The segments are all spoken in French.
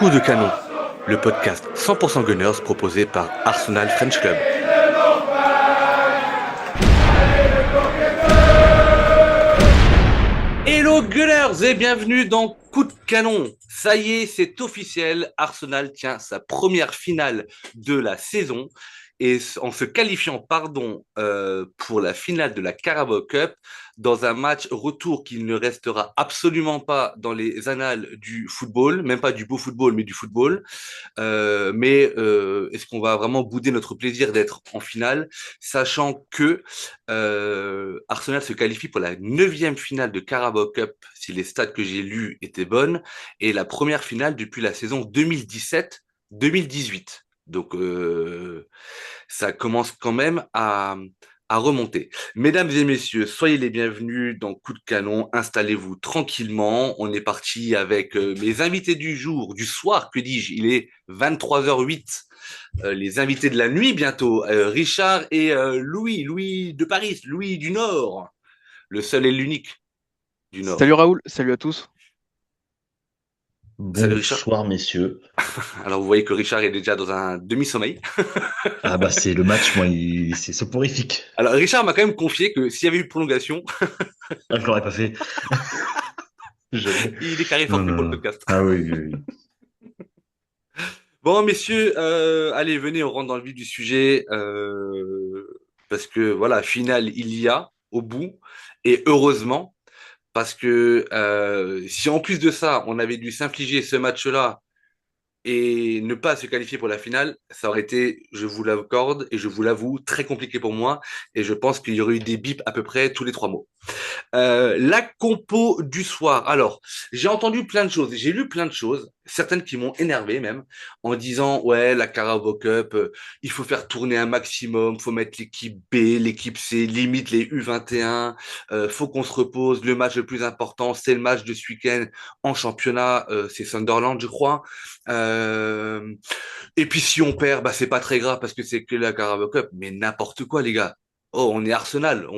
Coup de canon, le podcast 100% Gunners proposé par Arsenal French Club. Hello Gunners et bienvenue dans Coup de canon. Ça y est, c'est officiel, Arsenal tient sa première finale de la saison et en se qualifiant, pour la finale de la Carabao Cup dans un match retour qui ne restera absolument pas dans les annales du football, même pas du beau football, mais du football. Mais est-ce qu'on va vraiment bouder notre plaisir d'être en finale, sachant que Arsenal se qualifie pour la neuvième finale de Carabao Cup, si les stats que j'ai lus étaient bonnes, et la première finale depuis la saison 2017-2018. Donc ça commence quand même à remonter. Mesdames et messieurs, soyez les bienvenus dans Coup de canon. Installez-vous tranquillement. On est parti avec mes invités du jour, du soir, que dis-je? Il est 23h08. Les invités de la nuit bientôt. Richard et Louis de Paris, Louis du Nord. Le seul et l'unique du Salut Nord. Raoul, salut à tous. Salut Richard. Bonsoir messieurs. Alors vous voyez que Richard est déjà dans un demi-sommeil. Ah bah c'est le match, moi, c'est soporifique. Alors Richard m'a quand même confié que s'il y avait eu prolongation, Ah, je l'aurais pas fait. Jamais. il est carré Non, forfait non, pour le non. podcast. Ah oui, oui, oui. Bon, messieurs, allez, venez, on rentre dans le vif du sujet. Parce que voilà, finale, il y a au bout. Et heureusement, parce que si en plus de ça, on avait dû s'infliger ce match-là et ne pas se qualifier pour la finale, ça aurait été, je vous l'accorde et je vous l'avoue, très compliqué pour moi. Et je pense qu'il y aurait eu des bips à peu près tous les 3 mots. La compo du soir. Alors, j'ai entendu plein de choses, j'ai lu plein de choses, certaines qui m'ont énervé même, en disant, ouais, la Carabao Cup, il faut faire tourner un maximum, faut mettre l'équipe B, l'équipe C, limite les U21, faut qu'on se repose. Le match le plus important, c'est le match de ce week-end en championnat, c'est Sunderland, je crois. Euh, et puis si on perd, bah c'est pas très grave parce que c'est que la Carabao Cup, mais n'importe quoi, les gars. Oh, on est Arsenal.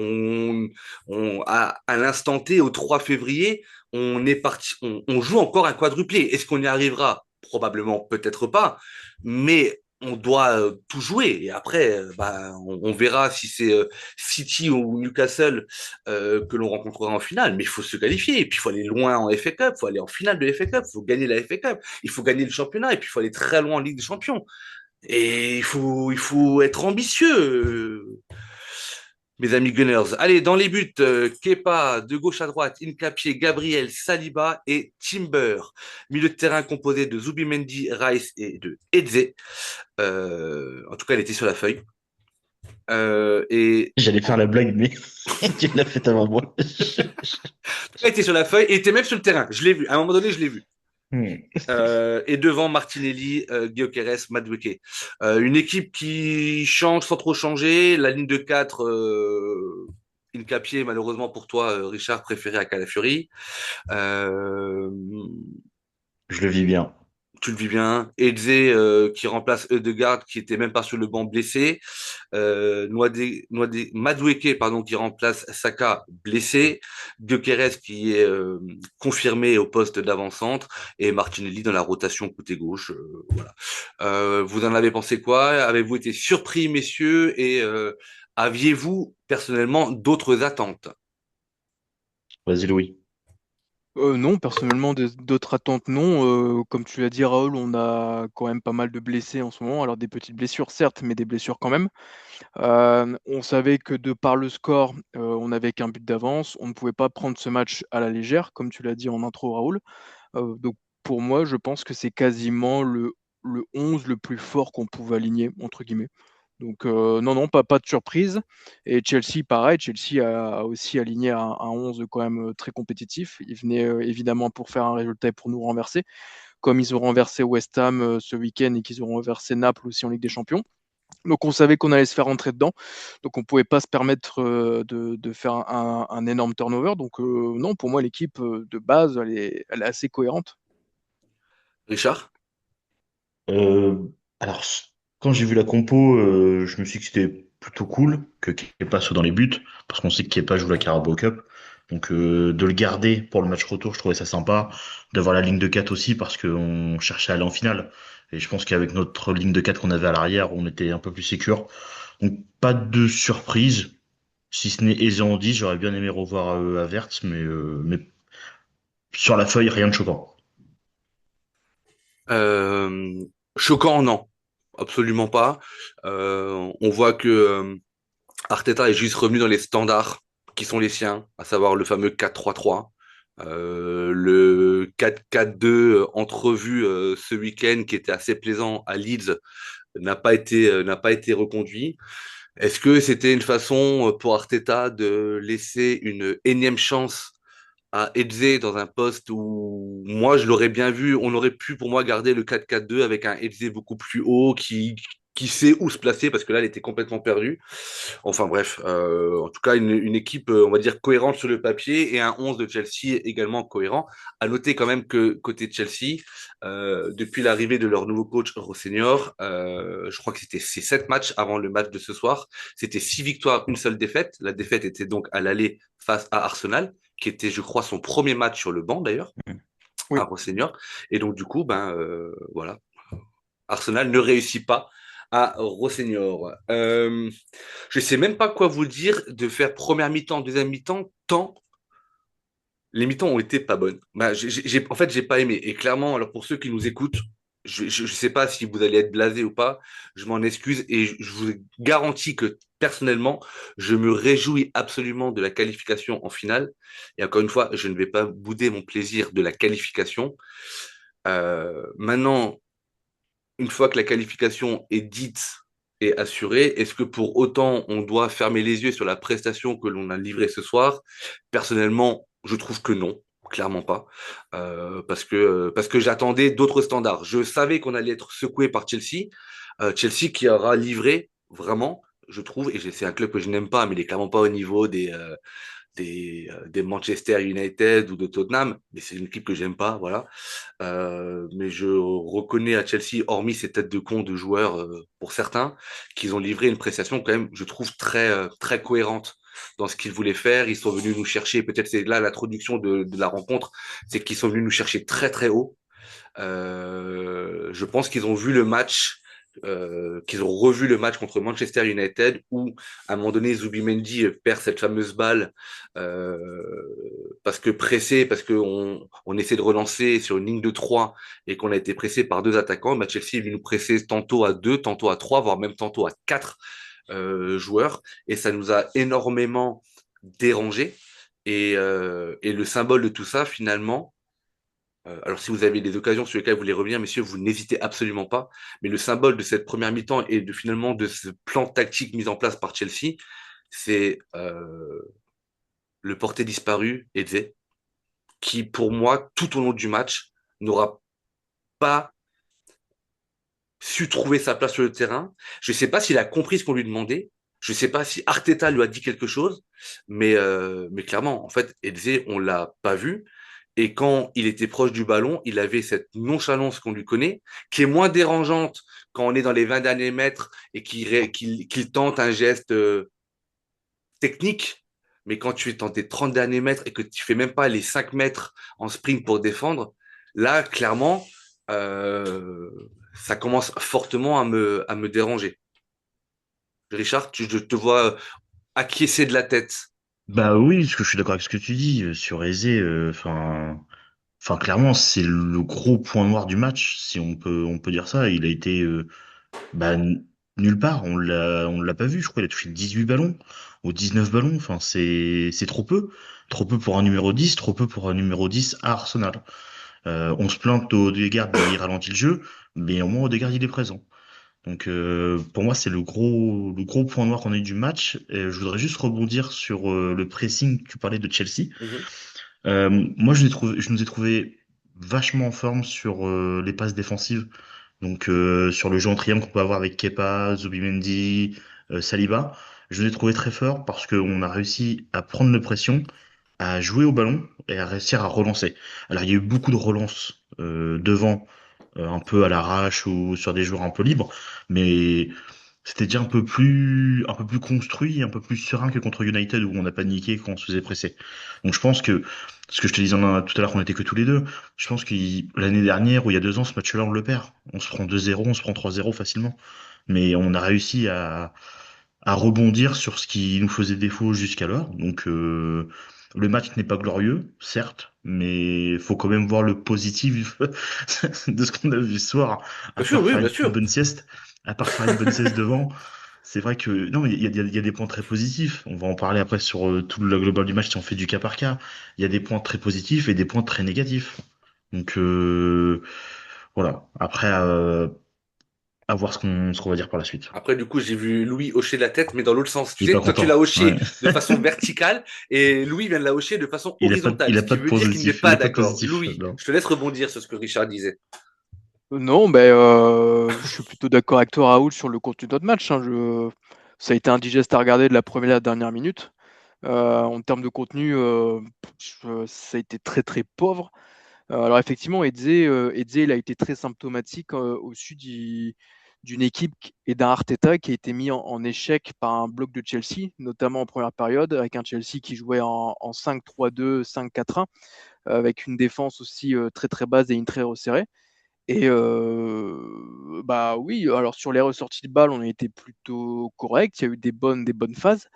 À l'instant T, au 3 février, on est parti, on joue encore un quadruplé. Est-ce qu'on y arrivera? Probablement, peut-être pas, mais on doit tout jouer. Et après, bah, on verra si c'est City ou Newcastle que l'on rencontrera en finale. Mais il faut se qualifier. Et puis, il faut aller loin en FA Cup. Il faut aller en finale de FA Cup. Il faut gagner la FA Cup. Il faut gagner le championnat. Et puis, il faut aller très loin en Ligue des Champions. Et il faut être ambitieux. Mes amis Gunners. Allez, dans les buts, Kepa, de gauche à droite, Nkapie, Gabriel, Saliba et Timber. Milieu de terrain composé de Zubimendi, Rice et de Eze. En tout cas, elle était sur la feuille. Et J'allais faire la blague, mais tu l'as fait avant moi. elle était sur la feuille et était même sur le terrain. Je l'ai vu. À un moment donné, je l'ai vu. Hmm. Et devant Martinelli, Gyökeres, Madueke. Une équipe qui change sans trop changer. La ligne de 4, Nkapie, malheureusement pour toi, Richard, préféré à Calafiori. Euh, Je le vis bien. tu le vis bien. Eze, qui remplace Ødegaard, qui était même pas sur le banc blessé. Madueke, pardon, qui remplace Saka blessé. Gyökeres qui est confirmé au poste d'avant-centre et Martinelli dans la rotation côté gauche. Voilà. Vous en avez pensé quoi? Avez-vous été surpris, messieurs, et aviez-vous personnellement d'autres attentes? Vas-y, Louis. Non, personnellement, d'autres attentes, non. Comme tu l'as dit, Raoul, on a quand même pas mal de blessés en ce moment. Alors, des petites blessures, certes, mais des blessures quand même. On savait que de par le score, on avait qu'un but d'avance. On ne pouvait pas prendre ce match à la légère, comme tu l'as dit en intro, Raoul. Donc, pour moi, je pense que c'est quasiment le 11 le plus fort qu'on pouvait aligner, entre guillemets. Donc, non, non, pas de surprise. Et Chelsea, pareil, Chelsea a aussi aligné un 11 quand même très compétitif. Ils venaient évidemment pour faire un résultat et pour nous renverser, comme ils ont renversé West Ham ce week-end et qu'ils ont renversé Naples aussi en Ligue des Champions. Donc, on savait qu'on allait se faire rentrer dedans. Donc, on ne pouvait pas se permettre de faire un énorme turnover. Donc, non, pour moi, l'équipe de base, elle est assez cohérente. Richard? Euh, alors, quand j'ai vu la compo, je me suis dit que c'était plutôt cool que Kepa soit dans les buts, parce qu'on sait que Kepa joue la Carabao Cup. Donc de le garder pour le match retour, je trouvais ça sympa. D'avoir la ligne de 4 aussi parce qu'on cherchait à aller en finale. Et je pense qu'avec notre ligne de 4 qu'on avait à l'arrière, on était un peu plus sécure. Donc pas de surprise, si ce n'est aisé en 10. J'aurais bien aimé revoir Havertz, mais sur la feuille, rien de choquant. Euh, Choquant, non, absolument pas. On voit que Arteta est juste revenu dans les standards qui sont les siens, à savoir le fameux 4-3-3. Le 4-4-2 entrevu ce week-end qui était assez plaisant à Leeds n'a pas été reconduit. Est-ce que c'était une façon pour Arteta de laisser une énième chance à Eze dans un poste où moi je l'aurais bien vu, on aurait pu pour moi garder le 4-4-2 avec un Eze beaucoup plus haut qui sait où se placer parce que là il était complètement perdu. Enfin bref, en tout cas une équipe on va dire cohérente sur le papier et un 11 de Chelsea également cohérent. À noter quand même que côté de Chelsea, depuis l'arrivée de leur nouveau coach Rossenior, je crois que c'était ces 7 matchs avant le match de ce soir, c'était 6 victoires, une seule défaite. La défaite était donc à l'aller face à Arsenal qui était, je crois, son premier match sur le banc d'ailleurs, à Oui. Rossenior. Et donc, du coup, voilà, Arsenal ne réussit pas à Rossenior. Je sais même pas quoi vous dire de faire première mi-temps, deuxième mi-temps, tant les mi-temps ont été pas bonnes. En fait, j'ai pas aimé. Et clairement, alors pour ceux qui nous écoutent, je sais pas si vous allez être blasé ou pas, je m'en excuse et je vous garantis que personnellement, je me réjouis absolument de la qualification en finale. Et encore une fois, je ne vais pas bouder mon plaisir de la qualification. Maintenant, une fois que la qualification est dite et assurée, est-ce que pour autant on doit fermer les yeux sur la prestation que l'on a livrée ce soir? Personnellement, je trouve que non, clairement pas, parce que j'attendais d'autres standards. Je savais qu'on allait être secoué par Chelsea, Chelsea qui aura livré vraiment, je trouve, et c'est un club que je n'aime pas, mais il est clairement pas au niveau des Manchester United ou de Tottenham, mais c'est une équipe que j'aime pas, voilà. Mais je reconnais à Chelsea, hormis ces têtes de con de joueurs pour certains, qu'ils ont livré une prestation quand même, je trouve très cohérente dans ce qu'ils voulaient faire. Ils sont venus nous chercher. Peut-être c'est là l'introduction de la rencontre, c'est qu'ils sont venus nous chercher très haut. Je pense qu'ils ont vu le match, qu'ils ont revu le match contre Manchester United où, à un moment donné, Zubimendi perd cette fameuse balle parce que pressé, parce qu'on on essaie de relancer sur une ligne de 3 et qu'on a été pressé par deux attaquants. Bah, Chelsea est venu nous presser tantôt à 2, tantôt à 3, voire même tantôt à 4 joueurs et ça nous a énormément dérangé. Et le symbole de tout ça, finalement, alors, si vous avez des occasions sur lesquelles vous voulez revenir, messieurs, vous n'hésitez absolument pas. Mais le symbole de cette première mi-temps et de finalement de ce plan tactique mis en place par Chelsea, c'est le porté disparu, Eze, qui, pour moi, tout au long du match, n'aura pas su trouver sa place sur le terrain. Je ne sais pas s'il a compris ce qu'on lui demandait. Je ne sais pas si Arteta lui a dit quelque chose, mais clairement, en fait, Eze, on l'a pas vu. Et quand il était proche du ballon, il avait cette nonchalance qu'on lui connaît, qui est moins dérangeante quand on est dans les 20 derniers mètres et qu'il tente un geste technique. Mais quand tu es dans tes 30 derniers mètres et que tu fais même pas les 5 mètres en sprint pour défendre, là, clairement, euh, ça commence fortement à me déranger. Richard, je te vois acquiescer de la tête. Bah oui, parce que je suis d'accord avec ce que tu dis sur Eze. Enfin, clairement, c'est le gros point noir du match, si on peut dire ça. Il a été bah, nulle part. On l'a pas vu. Je crois qu'il a touché 18 ballons ou 19 ballons. Enfin, c'est trop peu. Trop peu pour un numéro 10, trop peu pour un numéro 10 à Arsenal. On se plaint qu'Odegaard, il ralentit le jeu, mais au moins Odegaard, il est présent. Donc pour moi, c'est le gros point noir qu'on a eu du match. Et je voudrais juste rebondir sur le pressing. Tu parlais de Chelsea. Mhm, Moi, je nous ai trouvé vachement en forme sur les passes défensives. Donc sur le jeu en triangle qu'on peut avoir avec Kepa, Zubimendi, Saliba. Je nous ai trouvé très fort parce qu'on a réussi à prendre la pression, à jouer au ballon et à réussir à relancer. Alors il y a eu beaucoup de relances devant, un peu à l'arrache ou sur des joueurs un peu libres, mais c'était déjà un peu plus construit, un peu plus serein que contre United où on a paniqué quand on se faisait presser. Donc je pense que, ce que je te disais tout à l'heure qu'on était que tous les deux, je pense que l'année dernière ou il y a 2 ans, ce match-là, on le perd. On se prend 2-0, on se prend 3-0 facilement. Mais on a réussi à rebondir sur ce qui nous faisait défaut jusqu'alors. Donc le match n'est pas glorieux, certes, mais faut quand même voir le positif de ce qu'on a vu ce soir, à Bien sûr, part oui, faire bien une sûr. bonne sieste, à part faire une bonne sieste devant. C'est vrai que non, il y a des points très positifs. On va en parler après sur tout le global du match si on fait du cas par cas. Il y a des points très positifs et des points très négatifs. Donc voilà. Après, à voir ce qu'on va dire par la suite. Après, du coup, j'ai vu Louis hocher la tête, mais dans l'autre sens. Tu Il est pas sais, toi, tu l'as content. Ouais. hoché de façon verticale et Louis vient de la hocher de façon Il horizontale, a ce pas qui de veut dire qu'il n'est positif. Il pas a pas de d'accord. positif. Louis, Non. je te laisse rebondir sur ce que Richard disait. Non, je suis plutôt d'accord avec toi, Raoul, sur le contenu de notre match, hein. Ça a été indigeste à regarder de la première à la dernière minute. En termes de contenu, ça a été très très pauvre. Alors effectivement, Eze, il a été très symptomatique d'une équipe et d'un Arteta qui a été mis en échec par un bloc de Chelsea, notamment en première période, avec un Chelsea qui jouait en 5-3-2, 5-4-1, avec une défense aussi très très basse et une très resserrée. Et bah oui, alors sur les ressorties de balles, on a été plutôt correct. Il y a eu des bonnes phases,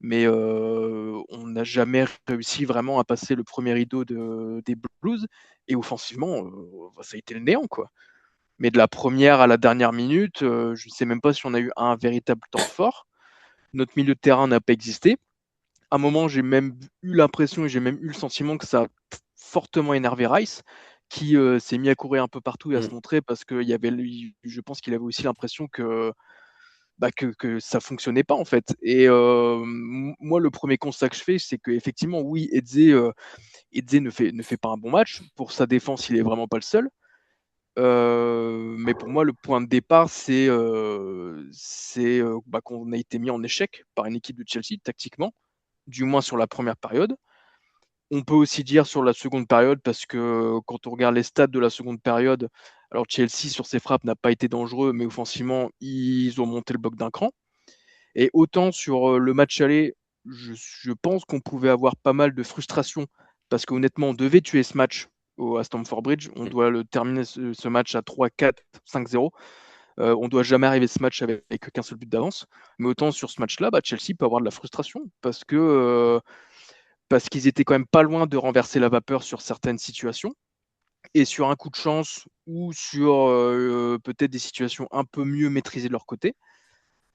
mais on n'a jamais réussi vraiment à passer le premier rideau des Blues. Et offensivement, ça a été le néant, quoi. Mais de la première à la dernière minute, je ne sais même pas si on a eu un véritable temps fort. Notre milieu de terrain n'a pas existé. À un moment, j'ai même eu l'impression et j'ai même eu le sentiment que ça a fortement énervé Rice, qui s'est mis à courir un peu partout et à se Mm. montrer parce que je pense qu'il avait aussi l'impression que ça fonctionnait pas en fait. Et moi, le premier constat que je fais, c'est qu'effectivement, oui, Eze ne fait pas un bon match. Pour sa défense, il est vraiment pas le seul. Mais pour moi, le point de départ, c'est qu'on a été mis en échec par une équipe de Chelsea tactiquement, du moins sur la première période. On peut aussi dire sur la seconde période, parce que quand on regarde les stats de la seconde période, alors Chelsea sur ses frappes n'a pas été dangereux, mais offensivement, ils ont monté le bloc d'un cran. Et autant sur le match aller, je pense qu'on pouvait avoir pas mal de frustration, parce qu'honnêtement, on devait tuer ce match à Stamford Bridge. On doit le terminer ce match à 3-4, 5-0. On ne doit jamais arriver ce match avec qu'un seul but d'avance. Mais autant sur ce match-là, bah, Chelsea peut avoir de la frustration, parce qu'ils étaient quand même pas loin de renverser la vapeur sur certaines situations. Et sur un coup de chance ou sur peut-être des situations un peu mieux maîtrisées de leur côté,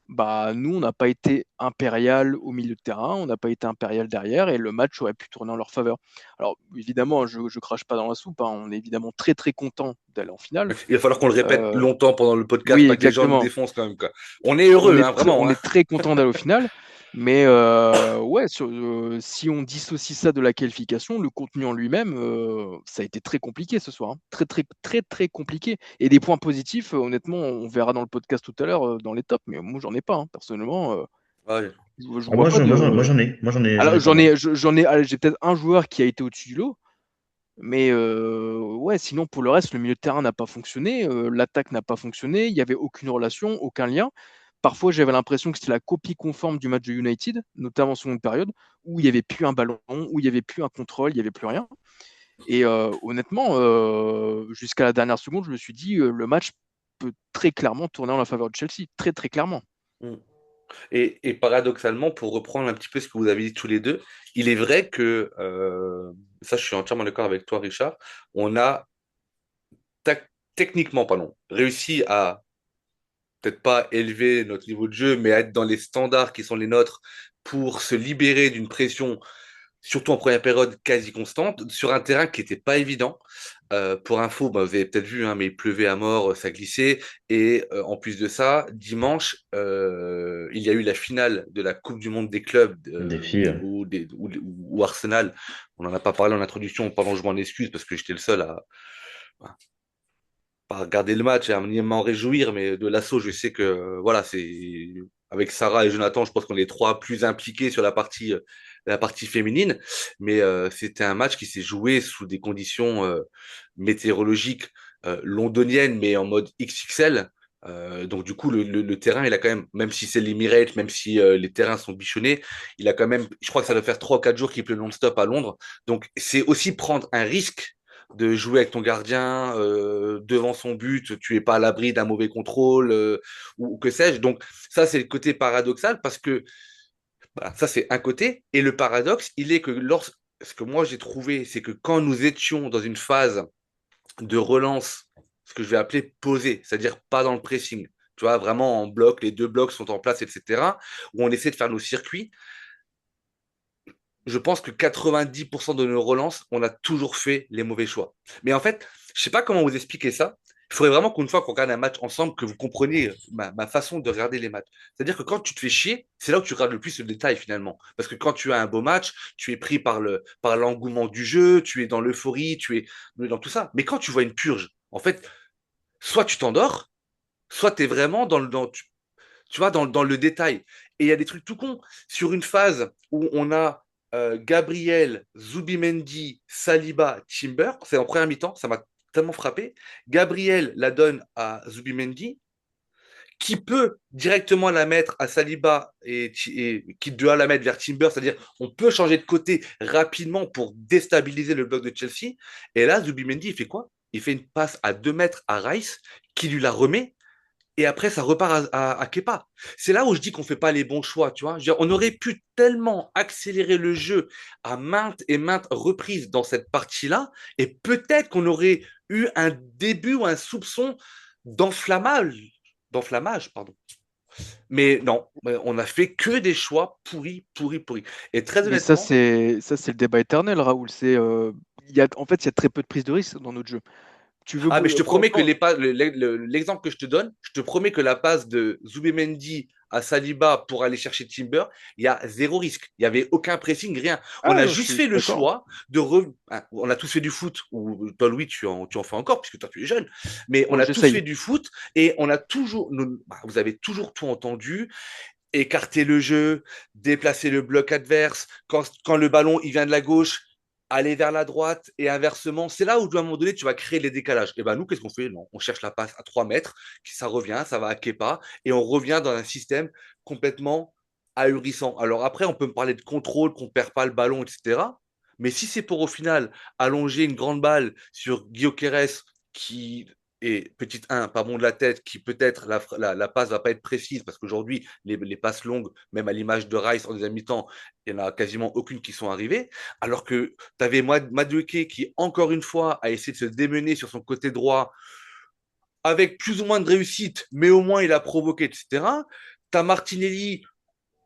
bah, nous, on n'a pas été impérial au milieu de terrain, on n'a pas été impérial derrière, et le match aurait pu tourner en leur faveur. Alors, évidemment, je ne crache pas dans la soupe, hein, on est évidemment très très content d'aller en finale. Il va falloir qu'on le répète Euh, longtemps pendant le podcast, oui, pas que les gens nous exactement. défoncent quand même, quoi. On est heureux, hein, On vraiment, hein. est très content d'aller au final, mais ouais, si on dissocie ça de la qualification, le contenu en lui-même, ça a été très compliqué ce soir, hein. Très, très, très, très compliqué. Et des points positifs, honnêtement, on verra dans le podcast tout à l'heure dans les tops, mais moi, j'en ai pas, hein. Personnellement, Ouais. je Ah, vois pas de. J'en Alors, ai pas mal. allez, j'ai peut-être un joueur qui a été au-dessus du lot, mais ouais, sinon, pour le reste, le milieu de terrain n'a pas fonctionné, l'attaque n'a pas fonctionné, il n'y avait aucune relation, aucun lien. Parfois, j'avais l'impression que c'était la copie conforme du match de United, notamment en seconde période, où il n'y avait plus un ballon, où il n'y avait plus un contrôle, il n'y avait plus rien. Et honnêtement, jusqu'à la dernière seconde, je me suis dit, le match peut très clairement tourner en la faveur de Chelsea, très très clairement. Mm. Et paradoxalement, pour reprendre un petit peu ce que vous avez dit tous les deux, il est vrai que, ça je suis entièrement d'accord avec toi, Richard, on a techniquement, pardon, réussi à peut-être pas élever notre niveau de jeu, mais à être dans les standards qui sont les nôtres pour se libérer d'une pression, surtout en première période, quasi constante, sur un terrain qui n'était pas évident. Pour info, bah, vous avez peut-être vu, hein, mais il pleuvait à mort, ça glissait. Et en plus de ça, dimanche, il y a eu la finale de la Coupe du Monde des clubs Des filles. où Arsenal, on n'en a pas parlé en introduction, pardon, je m'en excuse parce que j'étais le seul à pas regarder le match et à m'en réjouir, mais de l'assaut, je sais que voilà, c'est avec Sarah et Jonathan, je pense qu'on est les trois plus impliqués sur la partie féminine, mais c'était un match qui s'est joué sous des conditions météorologiques londoniennes, mais en mode XXL. Donc du coup, le terrain, il a quand même, même si c'est l'Emirates, même si les terrains sont bichonnés, il a quand même, je crois que ça doit faire 3 ou 4 jours qu'il pleut non-stop à Londres. Donc c'est aussi prendre un risque de jouer avec ton gardien devant son but, tu es pas à l'abri d'un mauvais contrôle ou que sais-je. Donc ça, c'est le côté paradoxal parce que voilà, ça, c'est un côté. Et le paradoxe, il est que ce que moi j'ai trouvé, c'est que quand nous étions dans une phase de relance, ce que je vais appeler posée, c'est-à-dire pas dans le pressing, tu vois, vraiment en bloc, les deux blocs sont en place, etc., où on essaie de faire nos circuits, je pense que 90% de nos relances, on a toujours fait les mauvais choix. Mais en fait, je sais pas comment vous expliquer ça. Il faudrait vraiment qu'une fois qu'on regarde un match ensemble, que vous compreniez ma façon de regarder les matchs. C'est-à-dire que quand tu te fais chier, c'est là où tu regardes le plus le détail finalement. Parce que quand tu as un beau match, tu es pris par l'engouement du jeu, tu es dans l'euphorie, tu es dans tout ça. Mais quand tu vois une purge, en fait, soit tu t'endors, soit tu es vraiment tu vois, dans le détail. Et il y a des trucs tout cons. Sur une phase où on a Gabriel, Zubimendi, Saliba, Timber, c'est en première mi-temps, ça m'a tellement frappé. Gabriel la donne à Zubimendi, qui peut directement la mettre à Saliba et qui doit la mettre vers Timber, c'est-à-dire on peut changer de côté rapidement pour déstabiliser le bloc de Chelsea. Et là, Zubimendi, il fait quoi? Il fait une passe à 2 mètres à Rice, qui lui la remet et après, ça repart à Kepa. C'est là où je dis qu'on fait pas les bons choix, tu vois. Je veux dire, on aurait pu tellement accélérer le jeu à maintes et maintes reprises dans cette partie-là, et peut-être qu'on aurait eu un début ou un soupçon d'enflammage, d'enflammage, pardon. Mais non, on a fait que des choix pourris, pourris, pourris. Et très Mais honnêtement, ça, c'est le débat éternel, Raoul. En fait, il y a très peu de prise de risque dans notre jeu. Tu veux ah, mais je te quand, promets que quand- l'exemple que je te donne, je te promets que la passe de Zubimendi à Saliba pour aller chercher Timber, il y a zéro risque. Il n'y avait aucun pressing, rien. On Ah, a non, juste je fait suis le d'accord. choix on a tous fait du foot, ou toi, Louis, tu en fais encore, puisque toi, tu es jeune. Mais on Bon, a tous j'essaye. fait du foot et on a toujours, vous avez toujours tout entendu, écarter le jeu, déplacer le bloc adverse. Quand le ballon il vient de la gauche, aller vers la droite et inversement. C'est là où, à un moment donné, tu vas créer les décalages. Et ben nous, qu'est-ce qu'on fait? Non, on cherche la passe à 3 mètres, ça revient, ça va à Kepa, et on revient dans un système complètement ahurissant. Alors après, on peut me parler de contrôle, qu'on ne perd pas le ballon, etc. Mais si c'est pour au final allonger une grande balle sur Guillaume Quérez qui et petite 1, pas bon de la tête, qui peut-être la passe va pas être précise, parce qu'aujourd'hui, les passes longues, même à l'image de Rice en deuxième mi-temps, il n'y en a quasiment aucune qui sont arrivées. Alors que tu avais Madueke qui, encore une fois, a essayé de se démener sur son côté droit avec plus ou moins de réussite, mais au moins il a provoqué, etc. Tu as Martinelli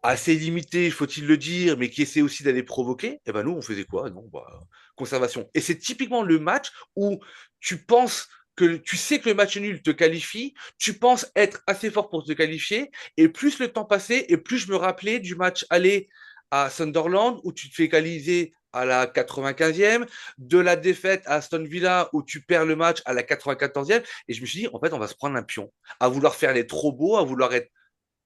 assez limité, faut-il le dire, mais qui essaie aussi d'aller provoquer. Et ben nous, on faisait quoi? Non, bah, conservation. Et c'est typiquement le match où tu penses que tu sais que le match nul te qualifie, tu penses être assez fort pour te qualifier, et plus le temps passait, et plus je me rappelais du match aller à Sunderland où tu te fais égaliser à la 95e, de la défaite à Aston Villa où tu perds le match à la 94e, et je me suis dit, en fait, on va se prendre un pion, à vouloir faire les trop beaux, à vouloir être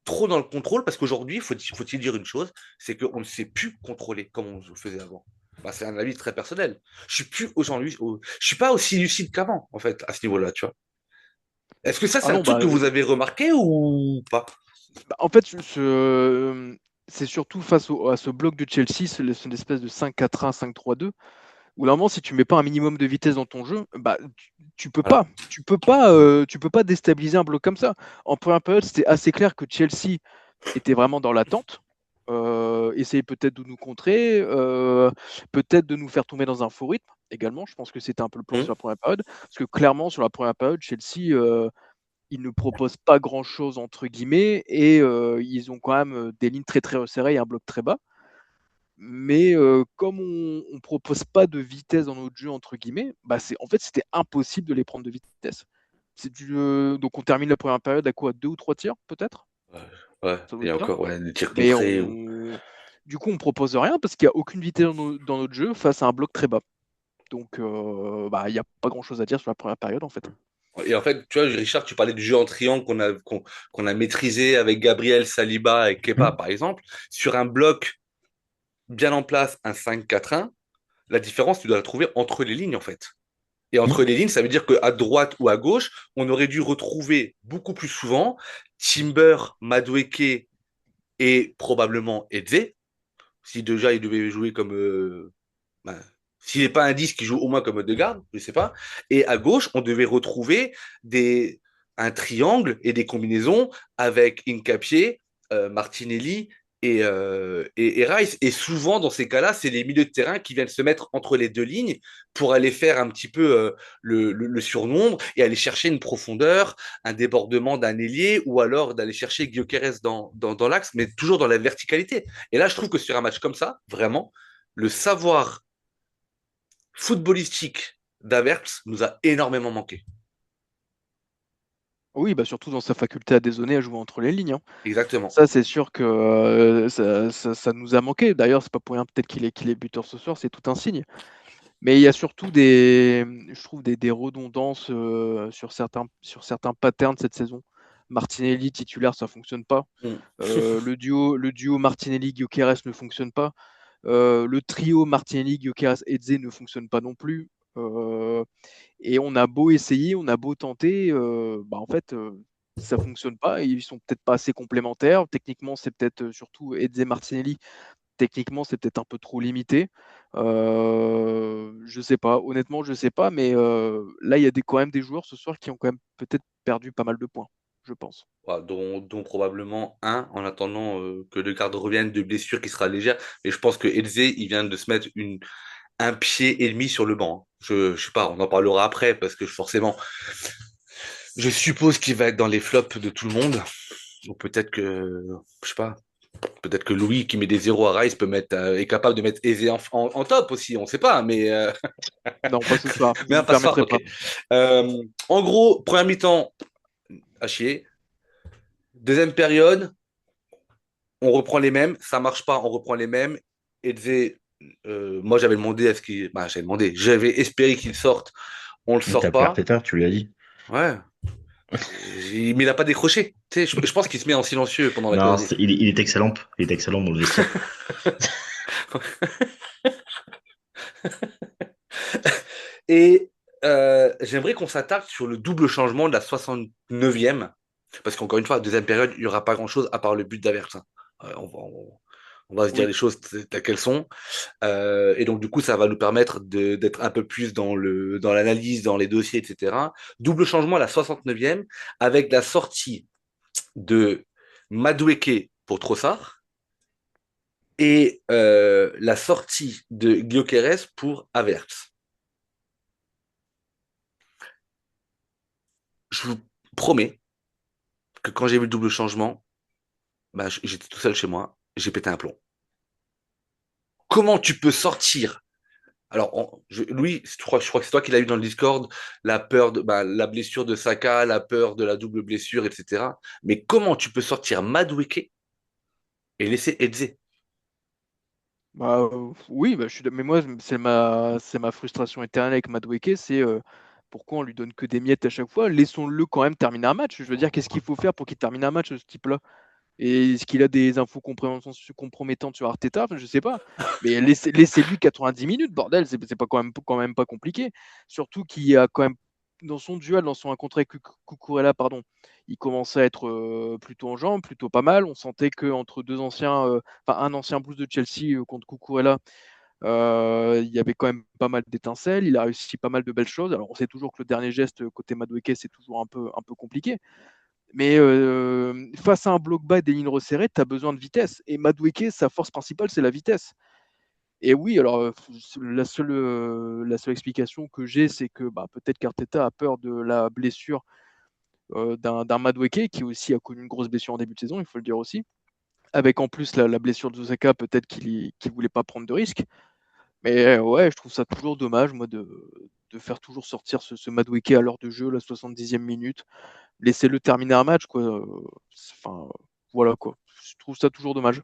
trop dans le contrôle parce qu'aujourd'hui, faut-il dire une chose, c'est qu'on ne sait plus contrôler comme on le faisait avant. Bah, c'est un avis très personnel. Je suis plus aujourd'hui, je suis pas aussi lucide qu'avant en fait à ce niveau-là, tu vois. Est-ce que ça Ah c'est un non, truc bah, que vous avez remarqué ou pas? en fait, c'est surtout à ce bloc de Chelsea, c'est une espèce de 5-4-1, 5-3-2, où normalement, si tu mets pas un minimum de vitesse dans ton jeu, bah, tu peux Voilà. pas. Tu peux pas déstabiliser un bloc comme ça. En première période, c'était assez clair que Chelsea était vraiment dans l'attente. Essayer peut-être de nous contrer, peut-être de nous faire tomber dans un faux rythme également. Je pense que c'était un peu le plan sur la première période. Parce que clairement, sur la première période, Chelsea, ils ne proposent pas grand-chose, entre guillemets, et ils ont quand même des lignes très très resserrées et un bloc très bas. Mais comme on ne propose pas de vitesse dans notre jeu, entre guillemets, bah en fait, c'était impossible de les prendre de vitesse. Donc on termine la première période à quoi? 2 ou 3 tirs, peut-être? Ouais, ouais. Ça doit Et être ça. encore, ouais, des tirs Mais contrés. du coup, on propose rien parce qu'il n'y a aucune vitesse dans notre jeu face à un bloc très bas. Donc, bah, il n'y a pas grand-chose à dire sur la première période, en fait. Et en fait, tu vois, Richard, tu parlais du jeu en triangle qu'on a maîtrisé avec Gabriel, Saliba et Kepa, Hmm. par exemple. Sur un bloc bien en place, un 5-4-1, la différence, tu dois la trouver entre les lignes, en fait. Et entre Oui, les lignes, ça veut dire qu'à droite ou à gauche, on aurait dû retrouver beaucoup plus souvent Timber, Madueke et probablement Eze. Si déjà il devait jouer comme ben, s'il n'est pas un 10, qu'il joue au moins comme Odegaard, je ne sais pas. Et à gauche, on devait retrouver des, un triangle et des combinaisons avec Incapié, Martinelli et Rice. Et souvent, dans ces cas-là, c'est les milieux de terrain qui viennent se mettre entre les deux lignes pour aller faire un petit peu le surnombre et aller chercher une profondeur, un débordement d'un ailier ou alors d'aller chercher Gyökeres dans l'axe, mais toujours dans la verticalité. Et là, je trouve que sur un match comme ça, vraiment, le savoir footballistique d'Averts nous a énormément manqué. Oui, bah, surtout dans sa faculté à dézonner, à jouer entre les lignes, hein. Exactement. Ça, c'est sûr que, ça nous a manqué. D'ailleurs, c'est pas pour rien peut-être qu'il est buteur ce soir, c'est tout un signe. Mais il y a surtout je trouve des redondances, sur certains patterns cette saison. Martinelli titulaire, ça fonctionne pas. Mm. Le duo Martinelli-Gyökeres ne fonctionne pas. Le trio Martinelli-Gyökeres-Eze ne fonctionne pas non plus. Et on a beau essayer, on a beau tenter, bah, en fait, ça fonctionne pas. Ils sont peut-être pas assez complémentaires. Techniquement, c'est peut-être, surtout Eze Martinelli, techniquement, c'est peut-être un peu trop limité. Je sais pas, honnêtement, je sais pas, mais là, il y a quand même des joueurs ce soir qui ont quand même peut-être perdu pas mal de points, je pense. Voilà, dont probablement un en attendant que le garde revienne de blessure qui sera légère. Et je pense que Eze, il vient de se mettre un pied et demi sur le banc. Je sais pas, on en parlera après parce que forcément, je suppose qu'il va être dans les flops de tout le monde. Ou peut-être que, je sais pas, peut-être que Louis qui met des zéros à Rice est capable de mettre Eze en top aussi, on sait pas, Non, pas ce soir, je mais un me passe-soir, permettrai ok. pas. En gros, première mi-temps, à chier. Deuxième période, on reprend les mêmes, ça marche pas, on reprend les mêmes. Eze, moi j'avais demandé à ce qu'il. Bah, j'avais demandé, j'avais espéré qu'il sorte, on le sort t'as appelé pas. Arteta, tu lui as dit. Ouais, mais il a pas décroché. Tu sais, je pense qu'il se met en silencieux pendant la Non, causerie. il est excellent. Il est excellent dans le vestiaire. Et j'aimerais qu'on s'attarde sur le double changement de la 69e. Parce qu'encore une fois, deuxième période, il n'y aura pas grand-chose à part le but d'Aversa. On va se dire Oui. les choses telles qu'elles sont. Et donc, du coup, ça va nous permettre d'être un peu plus dans l'analyse, dans les dossiers, etc. Double changement à la 69e, avec la sortie de Madueke pour Trossard et la sortie de Gyökeres pour Havertz. Je vous promets que quand j'ai vu le double changement, bah, j'étais tout seul chez moi, j'ai pété un plomb. Comment tu peux sortir? Alors, Louis, je crois que c'est toi qui l'as eu dans le Discord, la peur de bah, la blessure de Saka, la peur de la double blessure, etc. Mais comment tu peux sortir Madueke et laisser Eze? Bah, oui, bah, mais moi, c'est ma frustration éternelle avec Madueke, c'est pourquoi on lui donne que des miettes à chaque fois. Laissons-le quand même terminer un match. Je veux dire, qu'est-ce qu'il faut faire pour qu'il termine un match, ce type-là? Et est-ce qu'il a des infos compromettantes sur Arteta? Enfin, je sais pas. Mais laissez-lui 90 minutes, bordel, c'est pas quand même pas compliqué. Surtout qu'il a quand même, dans son duel, dans son 1 contre avec Cucurella, pardon, il commençait à être plutôt en jambes, plutôt pas mal. On sentait qu'entre deux anciens, enfin un ancien blues de Chelsea contre Cucurella, il y avait quand même pas mal d'étincelles. Il a réussi pas mal de belles choses. Alors on sait toujours que le dernier geste côté Madueke, c'est toujours un peu compliqué. Mais face à un bloc bas et des lignes resserrées, tu as besoin de vitesse. Et Madueke, sa force principale, c'est la vitesse. Et oui, alors la seule explication que j'ai, c'est que bah, peut-être qu'Arteta a peur de la blessure d'un Madueke, qui aussi a connu une grosse blessure en début de saison, il faut le dire aussi. Avec en plus la blessure de Zaka, peut-être qu'il ne voulait pas prendre de risques. Mais ouais, je trouve ça toujours dommage, moi, de faire toujours sortir ce Madueke à l'heure de jeu, la 70e minute. Laissez-le terminer un match, quoi. Enfin, voilà, quoi. Je trouve ça toujours dommage.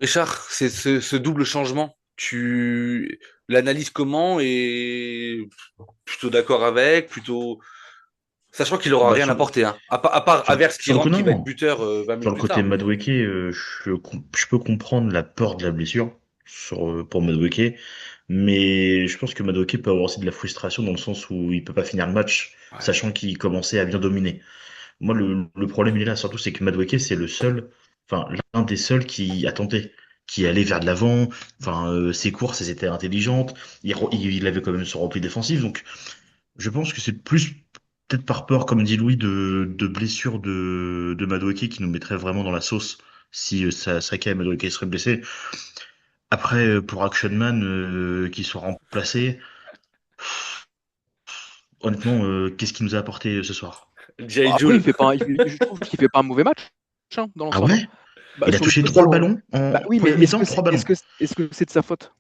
Richard, c'est ce double changement. Tu l'analyses comment et plutôt d'accord avec, plutôt sachant qu'il aura Bah, rien apporté, hein. À part Havertz qui sur le coup, rentre, qui va être non. buteur 20 Sur minutes le plus côté tard. Madueke, je peux comprendre la peur de la blessure pour Madueke. Mais je pense que Madueke peut avoir aussi de la frustration dans le sens où il peut pas finir le match, Ouais. sachant qu'il commençait à bien dominer. Moi, le problème, il est là, surtout, c'est que Madueke, c'est le seul, enfin, l'un des seuls qui a tenté, qui allait vers de l'avant. Enfin, ses courses, elles étaient intelligentes. Il avait quand même son repli défensif. Donc, je pense que c'est plus peut-être par peur, comme dit Louis, de blessure de Madueke qui nous mettrait vraiment dans la sauce si Saka et Madueke seraient blessés. Après, pour Action Man, qui soit remplacé, honnêtement, qu'est-ce qu'il nous a apporté ce soir? Bah, Jay après, Jul. je trouve qu'il fait pas un mauvais match, hein, dans Ah l'ensemble, hein. ouais? Bah, Il a sur le touché peu de trois ballons. ballons Bah en oui, mais première mi-temps, trois ballons. est-ce que c'est de sa faute?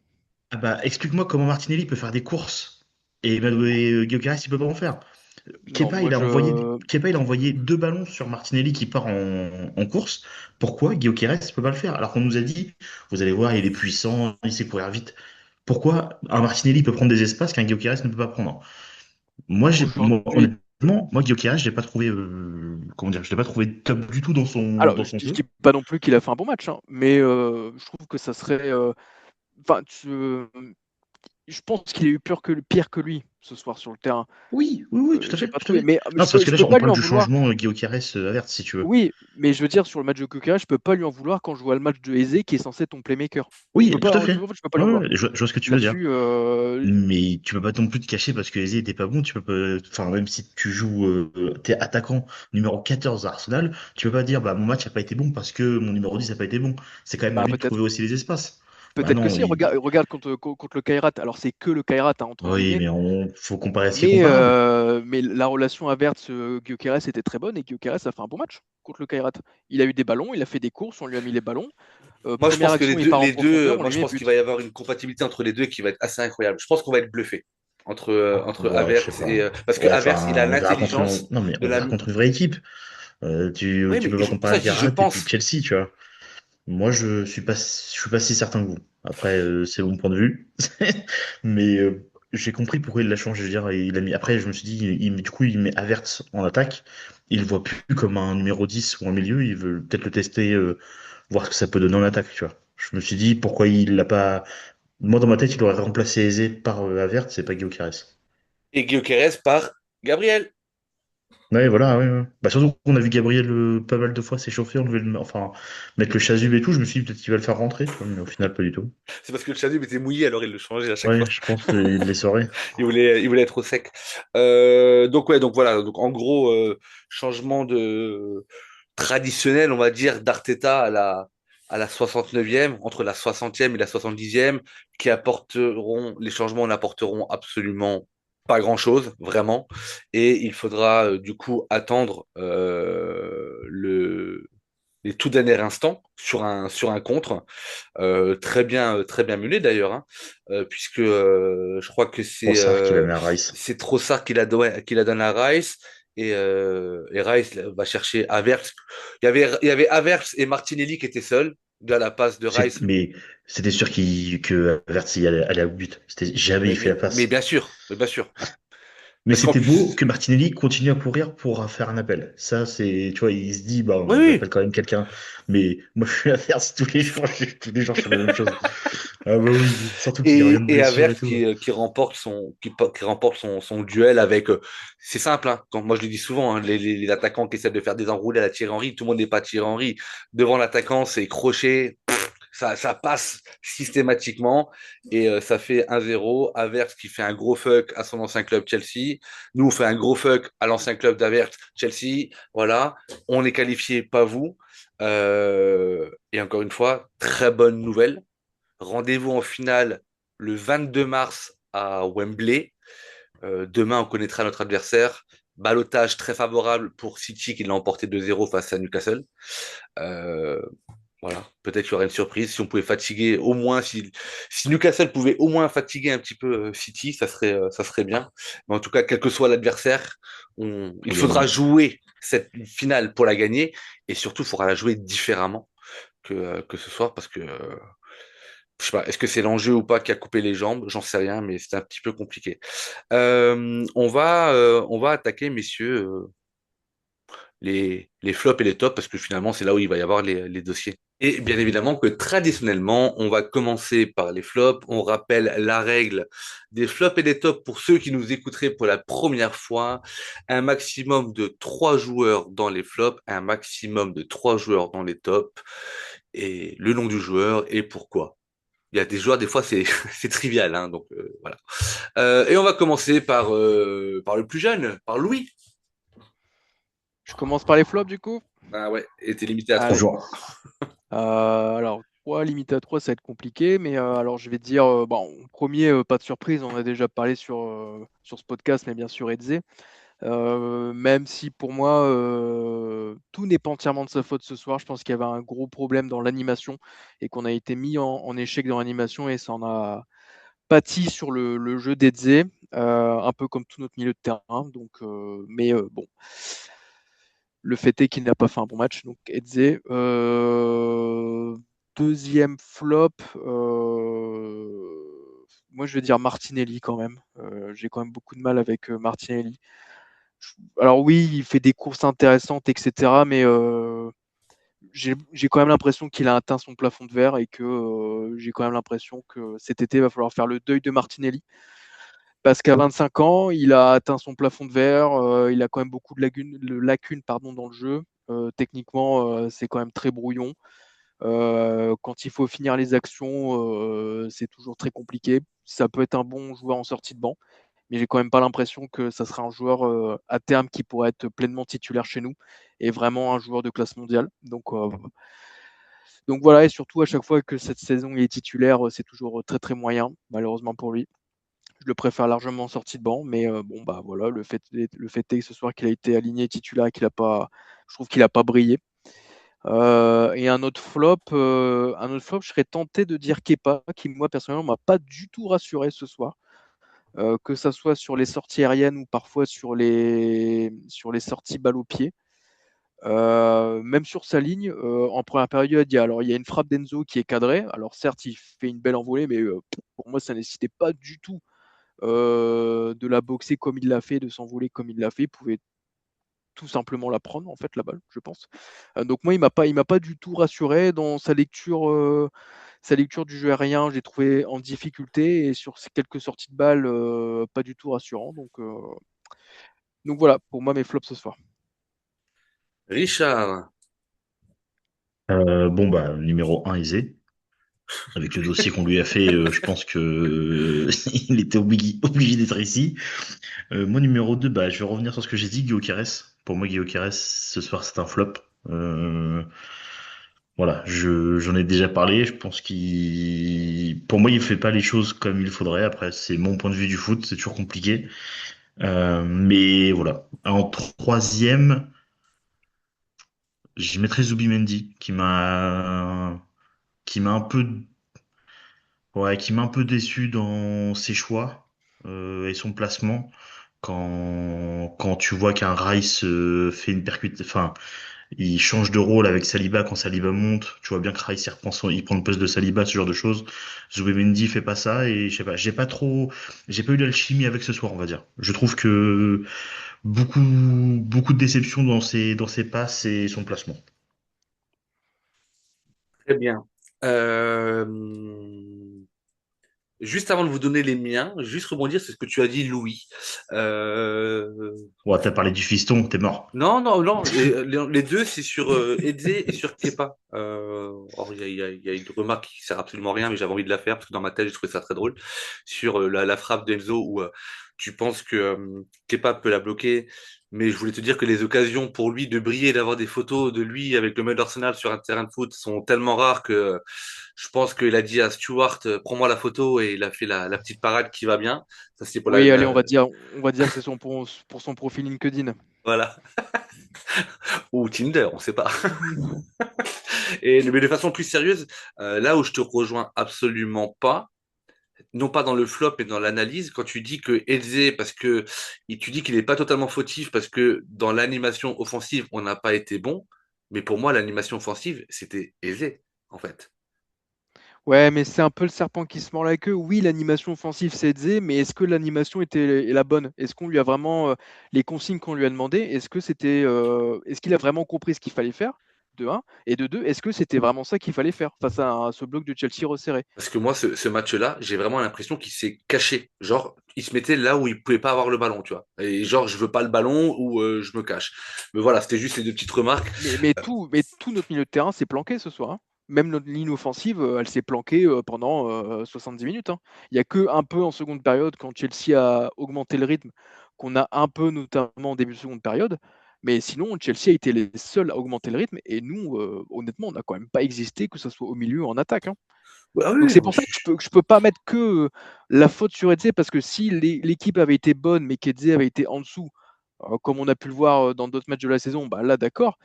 Ah bah, explique-moi comment Martinelli peut faire des courses et, Gyökeres, il peut pas en faire. Non, moi je. Kepa, il a envoyé deux ballons sur Martinelli qui part en course. Pourquoi Gyökeres ne peut pas le faire? Alors qu'on nous a dit, vous allez voir, il est puissant, il sait courir vite. Pourquoi un Martinelli peut prendre des espaces qu'un Gyökeres ne peut pas prendre? Aujourd'hui. Honnêtement, moi, Gyökeres, je l'ai pas trouvé, comment dire, je l'ai pas trouvé top du tout Alors, dans son je jeu. dis pas non plus qu'il a fait un bon match, hein, mais je trouve que ça serait. Enfin, je pense qu'il a eu pire que lui ce soir sur le terrain. Oui, oui, oui, tout à J'ai fait, pas tout à trouvé. fait. Mais Non, c'est parce que je là, peux on pas lui parle en du vouloir. changement Gyökeres Havertz, si tu veux. Oui, mais je veux dire, sur le match de Coquelin, je peux pas lui en vouloir quand je vois le match de Eze qui est censé être ton playmaker. Je Oui, peux tout à pas, fait. en fait, je peux pas lui Ouais, en vouloir. ouais, je vois ce que tu veux dire. Là-dessus, Mais tu peux pas non plus te cacher parce que Eze était pas bon. Tu peux pas, enfin, même si tu joues, t'es attaquant numéro 14 à Arsenal, tu peux pas dire, bah, mon match a pas été bon parce que mon numéro 10 a pas été bon. C'est quand même à bah lui de trouver peut-être. aussi les espaces. Bah Peut-être que non, si, regarde contre le Kairat. Alors c'est que le Kairat, hein, entre oui, guillemets. mais faut comparer ce qui est comparable. Mais la relation Havertz Gyökeres était très bonne et Gyökeres a fait un bon match contre le Kairat. Il a eu des ballons, il a fait des courses, on lui a mis les ballons. Moi, je Première pense que action, il part en profondeur, on moi, lui je met pense qu'il va but. y avoir une compatibilité entre les deux qui va être assez incroyable. Je pense qu'on va être bluffé entre Ouais, je sais Havertz pas. parce que Ouais, Havertz, il a enfin, on verra l'intelligence non, mais de on la. verra contre une vraie équipe. Oui, Tu mais peux pas pour ça, comparer je dis je Gerrard et puis pense. Chelsea, tu vois. Moi, je suis pas si certain que vous. Après, c'est mon point de vue. Mais j'ai compris pourquoi il l'a changé. Je veux dire, il a mis... Après, je me suis dit, du coup, il met Havertz en attaque. Il le voit plus comme un numéro 10 ou un milieu. Il veut peut-être le tester, voir ce que ça peut donner en attaque, tu vois. Je me suis dit, pourquoi il l'a pas... Moi, dans ma tête, il aurait remplacé Eze par Havertz et pas Gyökeres. Et Gyökeres par Gabriel. Ouais, voilà, ouais, ouais. Bah, surtout qu'on a vu Gabriel pas mal de fois s'échauffer, enfin, mettre le chasuble et tout. Je me suis dit, peut-être qu'il va le faire rentrer, tu vois, mais au final, pas du tout. C'est parce que le Chadub était mouillé, alors il le changeait à chaque Ouais, fois. je pense qu'il les saurait. Il voulait être au sec. Donc ouais, donc voilà. Donc en gros, changement de traditionnel, on va dire, d'Arteta à la 69e, entre la 60e et la 70e, qui apporteront, les changements n'apporteront absolument pas grand-chose, vraiment. Et il faudra du coup attendre les tout derniers instants sur un contre, très bien mené d'ailleurs, hein, puisque je crois que Trossard qui la met à Rice. c'est Trossard qui la donne à Rice. Et Rice va chercher Havertz. Il y avait Havertz et Martinelli qui étaient seuls de la passe de Rice. Mais c'était sûr que Havertz y allait au but. C'était jamais il fait la passe. Mais bien sûr. Mais Parce qu'en c'était beau plus, que Martinelli continue à courir pour faire un appel. Ça, c'est, tu vois, il se dit, bah, oui, j'appelle oui. quand même quelqu'un. Mais moi, je fais Havertz tous les jours, je fais la même chose. Ah bah oui, surtout qu'il revient de Et blessure et Havertz tout. qui remporte son duel avec. C'est simple, hein, quand, moi je le dis souvent, hein, les attaquants qui essaient de faire des enroulés à la Thierry Henry, tout le monde n'est pas Thierry Henry. Devant l'attaquant, c'est crochet, ça passe systématiquement et ça fait 1-0. Havertz qui fait un gros fuck à son ancien club Chelsea. Nous, on fait un gros fuck à l'ancien club d'Havertz, Chelsea. Voilà, on est qualifié, pas vous. Et encore une fois, très bonne nouvelle. Rendez-vous en finale le 22 mars à Wembley. Demain, on connaîtra notre adversaire. Ballottage très favorable pour City qui l'a emporté 2-0 face à Newcastle. Euh, voilà, peut-être qu'il y aurait une surprise. Si on pouvait fatiguer au moins, si Newcastle pouvait au moins fatiguer un petit peu City, ça serait bien. Mais en tout cas, quel que soit l'adversaire, il Faut faudra gagner. jouer cette finale pour la gagner et surtout, il faudra la jouer différemment que ce soir parce que je sais pas, est-ce que c'est l'enjeu ou pas qui a coupé les jambes? J'en sais rien, mais c'est un petit peu compliqué. On va attaquer, messieurs, les flops et les tops, parce que finalement, c'est là où il va y avoir les dossiers. Et bien évidemment que traditionnellement, on va commencer par les flops. On rappelle la règle des flops et des tops pour ceux qui nous écouteraient pour la première fois. Un maximum de 3 joueurs dans les flops, un maximum de 3 joueurs dans les tops, et le nom du joueur et pourquoi. Il y a des joueurs, des fois, c'est c'est trivial, hein, donc voilà. Et on va commencer par le plus jeune, par Louis. Je commence par les flops du coup. Ah ouais, et t'es limité à 3 Allez. Toujours. Alors 3, limité à 3, ça va être compliqué, mais alors je vais te dire, bon, en premier, pas de surprise, on en a déjà parlé sur ce podcast, mais bien sûr Edzé. Même si pour moi, tout n'est pas entièrement de sa faute ce soir. Je pense qu'il y avait un gros problème dans l'animation et qu'on a été mis en échec dans l'animation et ça en a pâti sur le jeu d'Edze, un peu comme tout notre milieu de terrain. Donc, mais bon, le fait est qu'il n'a pas fait un bon match. Donc Edze. Deuxième flop, moi je vais dire Martinelli quand même. J'ai quand même beaucoup de mal avec Martinelli. Alors oui, il fait des courses intéressantes, etc. Mais j'ai quand même l'impression qu'il a atteint son plafond de verre et que j'ai quand même l'impression que cet été, il va falloir faire le deuil de Martinelli. Parce qu'à 25 ans, il a atteint son plafond de verre, il a quand même beaucoup de lacunes pardon, dans le jeu. Techniquement, c'est quand même très brouillon. Quand il faut finir les actions, c'est toujours très compliqué. Ça peut être un bon joueur en sortie de banc, mais j'ai quand même pas l'impression que ça sera un joueur à terme qui pourrait être pleinement titulaire chez nous et vraiment un joueur de classe mondiale. Donc voilà, et surtout à chaque fois que cette saison il est titulaire, c'est toujours très très moyen, malheureusement pour lui. Je le préfère largement en sortie de banc, mais bon bah voilà, le fait est que ce soir qu'il a été aligné titulaire et qu'il a pas, je trouve qu'il a pas brillé. Et un autre flop, je serais tenté de dire Kepa, qui moi personnellement m'a pas du tout rassuré ce soir. Que ça soit sur les sorties aériennes ou parfois sur les sorties balle au pied. Même sur sa ligne, en première période, il y a une frappe d'Enzo qui est cadrée. Alors certes, il fait une belle envolée, mais pour moi, ça ne nécessitait pas du tout de la boxer comme il l'a fait, de s'envoler comme il l'a fait. Il pouvait tout simplement la prendre, en fait, la balle, je pense. Donc moi, il m'a pas du tout rassuré dans sa lecture du jeu aérien. J'ai trouvé en difficulté et sur ces quelques sorties de balles, pas du tout rassurant. Donc voilà, pour moi, mes flops ce soir. Richard. Bon, bah, numéro un, Aizé. Avec le dossier qu'on lui a fait, je pense que il était obligé d'être ici. Moi, numéro 2, bah, je vais revenir sur ce que j'ai dit, Guillaume Quérès. Pour moi, Guillaume Quérès, ce soir, c'est un flop. Euh, voilà, j'en ai déjà parlé. Je pense pour moi, il fait pas les choses comme il faudrait. Après, c'est mon point de vue du foot, c'est toujours compliqué. Mais voilà. En troisième, je mettrais Zubimendi, qui m'a un peu, ouais, qui m'a un peu déçu dans ses choix et son placement. Quand tu vois qu'un Rice fait une percute, enfin, il change de rôle avec Saliba quand Saliba monte. Tu vois bien que Rice il prend le poste de Saliba, ce genre de choses. Zubimendi fait pas ça et je sais pas, j'ai pas eu d'alchimie avec ce soir, on va dire. Je trouve que beaucoup de déceptions dans ses passes et son placement. Très bien. Euh, Juste avant de vous donner les miens, juste rebondir sur ce que tu as dit, Louis. Euh, Ouais, t'as parlé du fiston, t'es mort. Non, non, non. Les deux, c'est sur Eze et sur Kepa. Or, il y a une remarque qui sert absolument à rien, mais j'avais envie de la faire parce que dans ma tête, j'ai trouvé ça très drôle. Sur la frappe d'Enzo où tu penses que Kepa peut la bloquer, mais je voulais te dire que les occasions pour lui de briller, d'avoir des photos de lui avec le maillot d'Arsenal sur un terrain de foot sont tellement rares que je pense qu'il a dit à Stewart, prends-moi la photo et il a fait la petite parade qui va bien. Ça, c'est pour Oui, allez, on va dire que c'est pour son profil LinkedIn. voilà. Ou Tinder, on sait pas. Mais de façon plus sérieuse, là où je te rejoins absolument pas, non pas dans le flop, mais dans l'analyse, quand tu dis que Eze, parce que tu dis qu'il n'est pas totalement fautif, parce que dans l'animation offensive, on n'a pas été bon, mais pour moi, l'animation offensive, c'était Eze, en fait. Ouais, mais c'est un peu le serpent qui se mord la queue. Oui, l'animation offensive, c'est Eze, mais est-ce que l'animation était la bonne? Est-ce qu'on lui a vraiment les consignes qu'on lui a demandées, est-ce qu'il a vraiment compris ce qu'il fallait faire? De un. Et de deux, est-ce que c'était vraiment ça qu'il fallait faire face à ce bloc de Chelsea resserré? Parce que moi, ce match-là, j'ai vraiment l'impression qu'il s'est caché. Genre, il se mettait là où il pouvait pas avoir le ballon, tu vois. Et genre, je veux pas le ballon ou je me cache. Mais voilà, c'était juste ces deux petites remarques. Mais tout notre milieu de terrain s'est planqué ce soir, hein. Même notre ligne offensive, elle s'est planquée pendant 70 minutes, hein. Il n'y a que un peu en seconde période, quand Chelsea a augmenté le rythme, qu'on a un peu, notamment en début de seconde période. Mais sinon, Chelsea a été les seuls à augmenter le rythme. Et nous, honnêtement, on n'a quand même pas existé, que ce soit au milieu ou en attaque, hein. Ah Donc oui, c'est non, mais pour ça que je peux pas mettre que la faute sur Eze, parce que si l'équipe avait été bonne, mais qu'Eze avait été en dessous, comme on a pu le voir dans d'autres matchs de la saison, bah là, d'accord.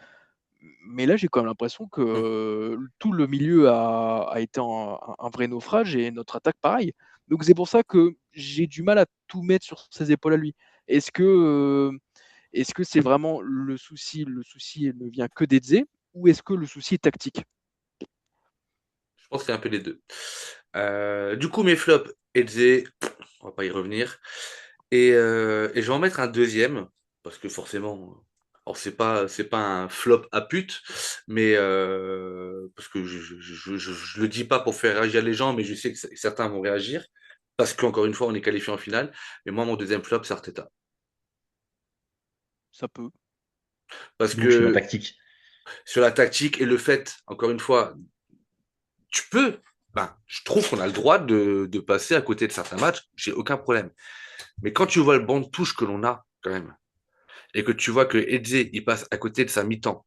Mais là, j'ai quand même l'impression hum, que tout le milieu a été un vrai naufrage et notre attaque pareil. Donc c'est pour ça que j'ai du mal à tout mettre sur ses épaules à lui. Est-ce que est-ce que c'est vraiment le souci ne vient que d'Eze, ou est-ce que le souci est tactique? je pense que c'est un peu les deux. Du coup, mes flops, Eze, on va pas y revenir. Et je vais en mettre un deuxième, parce que forcément, alors c'est pas un flop à pute, mais parce que je le dis pas pour faire réagir les gens, mais je sais que certains vont réagir, parce qu'encore une fois, on est qualifié en finale. Mais moi, mon deuxième flop, c'est Arteta. Ça peut. Parce Donc sur la que tactique. sur la tactique et le fait, encore une fois, tu peux, ben, je trouve qu'on a le droit de passer à côté de certains matchs, j'ai aucun problème. Mais quand tu vois le banc de touche que l'on a, quand même, et que tu vois que Eze, il passe à côté de sa mi-temps,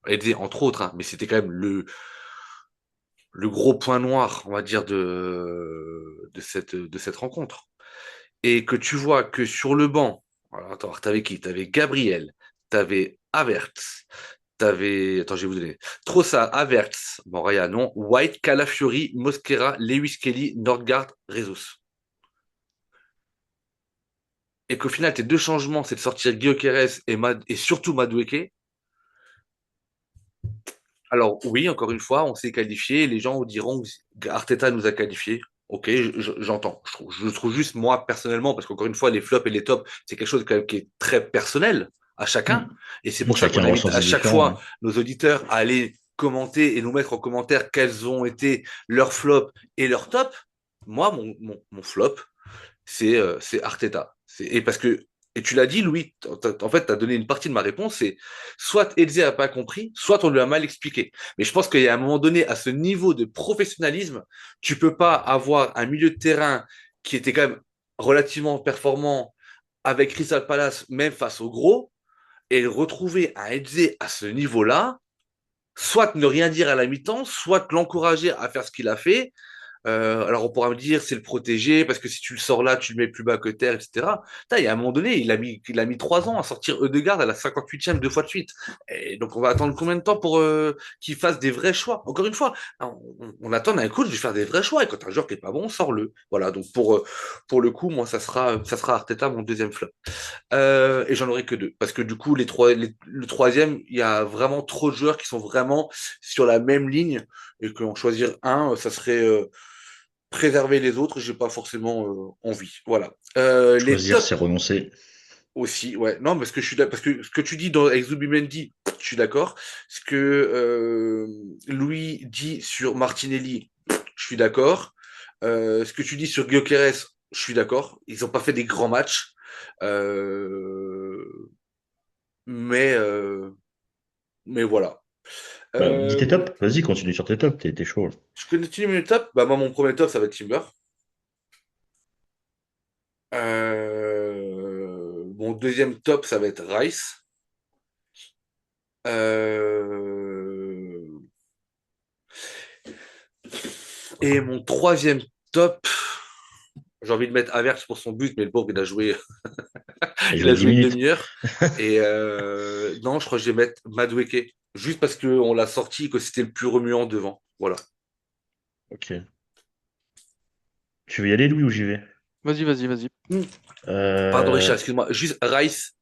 Eze entre autres, hein, mais c'était quand même le gros point noir, on va dire, de cette rencontre. Et que tu vois que sur le banc, alors attends, t'avais qui? T'avais Gabriel, t'avais Havertz, attends, je vais vous donner, Trossard, Havertz, bon, Raya, non, White, Calafiori, Mosquera, Lewis Kelly, Nordgaard, Jesus. Et qu'au final, tes deux changements, c'est de sortir Gyökeres et surtout Madueke. Alors oui, encore une fois, on s'est qualifié. Les gens diront que Arteta nous a qualifiés. Ok, j'entends. Je trouve juste moi personnellement, parce qu'encore une fois, les flops et les tops, c'est quelque chose quand même qui est très personnel à chacun. Et c'est pour ça Chacun qu'on le invite à ressenti chaque différent, fois hein. nos auditeurs à aller commenter et nous mettre en commentaire quels ont été leurs flops et leurs tops. Moi, mon flop, c'est Arteta. Et parce que, et tu l'as dit, Louis, en fait, tu as donné une partie de ma réponse, c'est soit Eze n'a pas compris, soit on lui a mal expliqué. Mais je pense qu'il y a un moment donné, à ce niveau de professionnalisme, tu peux pas avoir un milieu de terrain qui était quand même relativement performant avec Crystal Palace, même face au gros, et retrouver un Eze à ce niveau-là, soit ne rien dire à la mi-temps, soit l'encourager à faire ce qu'il a fait, alors on pourra me dire c'est le protéger parce que si tu le sors là, tu le mets plus bas que terre, etc. Putain, il y a un moment donné, il a mis 3 ans à sortir Eudegaard à la 58e deux fois de suite. Et donc on va attendre combien de temps pour qu'il fasse des vrais choix? Encore une fois, on attend d'un coach de faire des vrais choix. Et quand un joueur qui est pas bon, sors-le. Voilà. Donc pour le coup, moi ça sera Arteta mon deuxième flop. Et j'en aurai que deux parce que du coup le troisième, il y a vraiment trop de joueurs qui sont vraiment sur la même ligne et qu'en choisir un, ça serait préserver les autres, j'ai pas forcément envie. Voilà. Les Choisir, c'est tops renoncer. aussi, ouais. Non, parce que parce que ce que tu dis avec Zubimendi, je suis d'accord. Ce que Louis dit sur Martinelli, je suis d'accord. Ce que tu dis sur Gyökeres, je suis d'accord. Ils ont pas fait des grands matchs. Euh, mais, euh, mais voilà. Bah, dis tes Euh, tops. Vas-y, continue sur tes tops. T'es chaud, là. je continue mes tops. Bah, moi, mon premier top, ça va être Timber. Mon deuxième top, ça va être Rice. Euh, et mon troisième top, j'ai envie de mettre Havertz pour son but, mais le pauvre, il a joué, Il il jouait a 10 joué une minutes. demi-heure. Et non, je crois que je vais mettre Madueke, juste parce qu'on l'a sorti et que c'était le plus remuant devant. Voilà. Ok. Tu veux y aller, Louis, ou j'y vais? Vas-y, vas-y, vas-y. Pardon, Euh, Richard, excuse-moi. Juste Rice,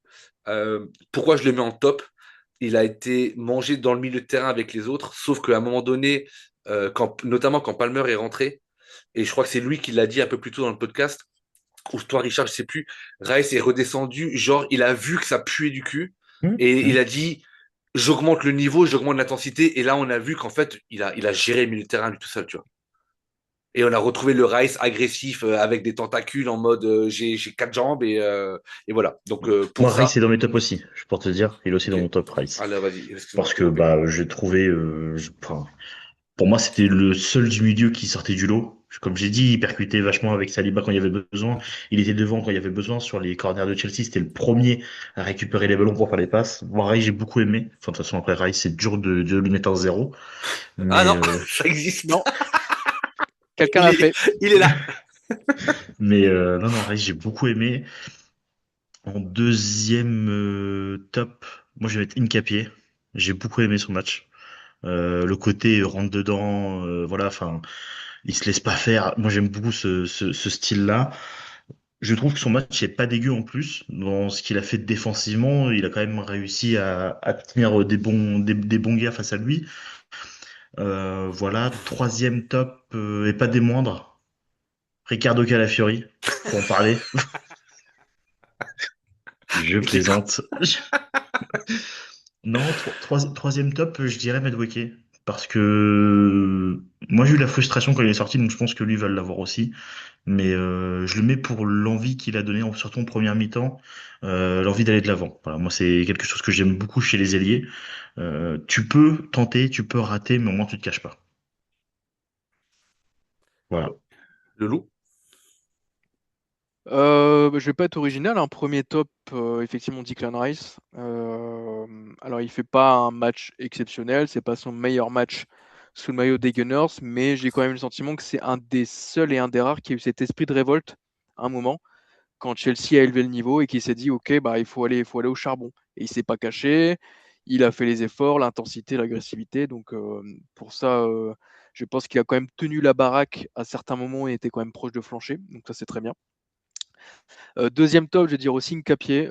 pourquoi je le mets en top? Il a été mangé dans le milieu de terrain avec les autres, sauf qu'à un moment donné, notamment quand Palmer est rentré, et je crois que c'est lui qui l'a dit un peu plus tôt dans le podcast, ou toi Richard, je sais plus, Rice est redescendu, genre il a vu que ça puait du cul, Hum, et il hum. a dit j'augmente le niveau, j'augmente l'intensité, et là on a vu qu'en fait il a géré le milieu de terrain lui tout seul, tu vois. Et on a retrouvé le Rice agressif avec des tentacules en mode j'ai quatre jambes et voilà. Donc pour Moi, Rice ça, est dans mes tops aussi, je peux te dire. Il est aussi ok. dans mon top Rice. Allez, vas-y, excuse-moi, je Parce t'ai que coupé. bah, j'ai trouvé, enfin, pour moi, c'était le seul du milieu qui sortait du lot. Comme j'ai dit, il percutait vachement avec Saliba quand il y avait besoin. Il était devant quand il y avait besoin. Sur les corners de Chelsea, c'était le premier à récupérer les ballons pour faire les passes. Moi, Rice, j'ai beaucoup aimé. Enfin, de toute façon, après Rice, c'est dur de lui mettre un zéro. Ah Mais, non, ça existe. Non, quelqu'un Il l'a est, fait. il est là. non, non, Rice, j'ai beaucoup aimé. En deuxième top, moi, je vais mettre Nkapie. J'ai beaucoup aimé son match. Le côté rentre dedans, voilà, enfin, il se laisse pas faire. Moi, j'aime beaucoup ce style-là. Je trouve que son match est pas dégueu en plus. Dans ce qu'il a fait défensivement, il a quand même réussi à tenir des bons gars face à lui. Voilà, troisième top, et pas des moindres, Ricardo Calafiori, faut en parler. Je J'ai cru. plaisante. Non, troisième top, je dirais Madueke. Parce que moi j'ai eu la frustration quand il est sorti, donc je pense que lui va l'avoir aussi. Mais je le mets pour l'envie qu'il a donné, surtout en première mi-temps, l'envie d'aller de l'avant. Voilà, moi c'est quelque chose que j'aime beaucoup chez les ailiers. Tu peux tenter, tu peux rater, mais au moins tu te caches pas. Voilà. Le loup. Je vais pas être original, un premier top, effectivement Declan Rice. Alors il fait pas un match exceptionnel, c'est pas son meilleur match sous le maillot des Gunners, mais j'ai quand même le sentiment que c'est un des seuls et un des rares qui a eu cet esprit de révolte à un moment, quand Chelsea a élevé le niveau et qui s'est dit ok bah il faut aller au charbon. Et il s'est pas caché, il a fait les efforts, l'intensité, l'agressivité. Donc pour ça, je pense qu'il a quand même tenu la baraque à certains moments et était quand même proche de flancher. Donc ça c'est très bien. Deuxième top, je vais dire aussi Nkapie,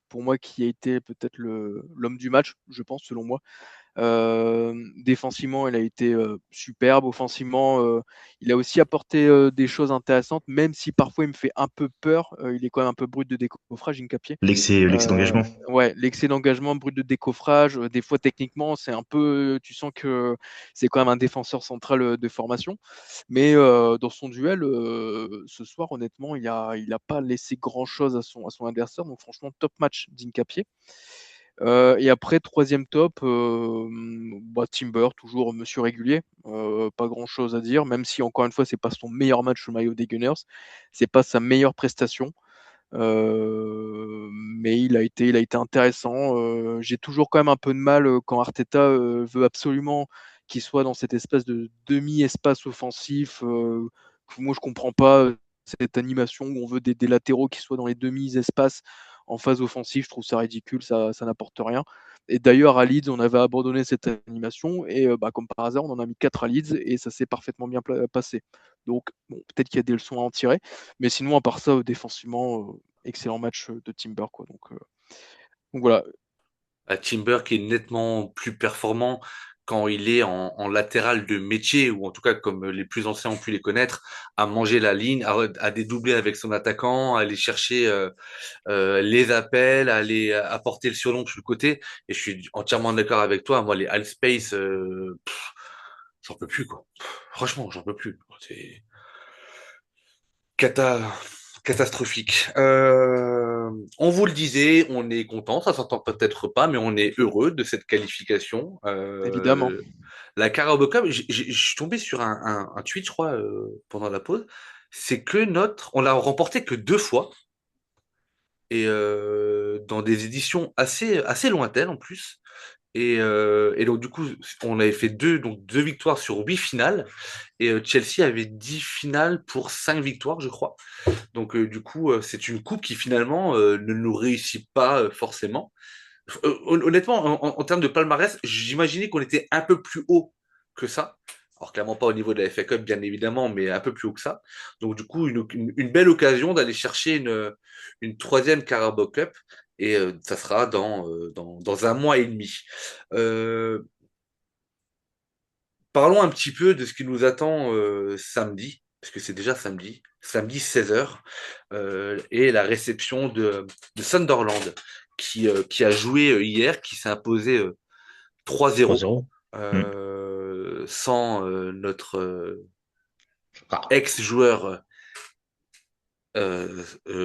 pour moi qui a été peut-être l'homme du match, je pense, selon moi. Défensivement, il a été superbe. Offensivement, il a aussi apporté des choses intéressantes, même si parfois il me fait un peu peur. Il est quand même un peu brut de décoffrage, Nkapie. L'excès d'engagement. Ouais, l'excès d'engagement, brut de décoffrage, des fois techniquement, c'est un peu, tu sens que c'est quand même un défenseur central de formation. Mais dans son duel, ce soir, honnêtement, il a pas laissé grand-chose à son adversaire. Donc franchement, top match d'Hincapié. Et après, troisième top, bah, Timber, toujours monsieur régulier. Pas grand-chose à dire, même si encore une fois, c'est pas son meilleur match au maillot des Gunners. C'est pas sa meilleure prestation. Mais il a été intéressant. J'ai toujours quand même un peu de mal quand Arteta veut absolument qu'il soit dans cette espèce de demi-espace offensif. Que moi, je comprends pas cette animation où on veut des latéraux qui soient dans les demi-espaces en phase offensive. Je trouve ça ridicule, ça n'apporte rien. Et d'ailleurs, à Leeds, on avait abandonné cette animation et bah, comme par hasard, on en a mis 4 à Leeds et ça s'est parfaitement bien passé. Donc, bon, peut-être qu'il y a des leçons à en tirer. Mais sinon, à part ça, défensivement, excellent match de Timber, quoi. Donc voilà. Timber qui est nettement plus performant quand il est en latéral de métier, ou en tout cas comme les plus anciens ont pu les connaître, à manger la ligne, à dédoubler avec son attaquant, à aller chercher les appels, à aller apporter le surnom sur le côté. Et je suis entièrement d'accord avec toi. Moi, les half space, j'en peux plus, quoi. Franchement, j'en peux plus. C'est cata catastrophique. On vous le disait, on est content, ça s'entend peut-être pas, mais on est heureux de cette qualification. Évidemment. La Carabao Cup, je suis tombé sur un tweet, je crois, pendant la pause. C'est que on l'a remporté que deux fois et dans des éditions assez lointaines en plus. Et donc du coup, on avait fait deux victoires sur 8 finales et Chelsea avait 10 finales pour 5 victoires, je crois. Donc du coup, c'est une coupe qui finalement ne nous réussit pas forcément. Honnêtement, en termes de palmarès, j'imaginais qu'on était un peu plus haut que ça. Alors clairement pas au niveau de la FA Cup, bien évidemment, mais un peu plus haut que ça. Donc du coup, une belle occasion d'aller chercher une troisième Carabao Cup. Et ça sera dans un mois et demi. Euh, Parlons un petit peu de ce qui nous attend samedi, parce que c'est déjà samedi, samedi 16h, et la réception de Sunderland, qui a joué hier, qui s'est imposé 3-0, 3-0. Hmm. sans notre Ah, ex-joueur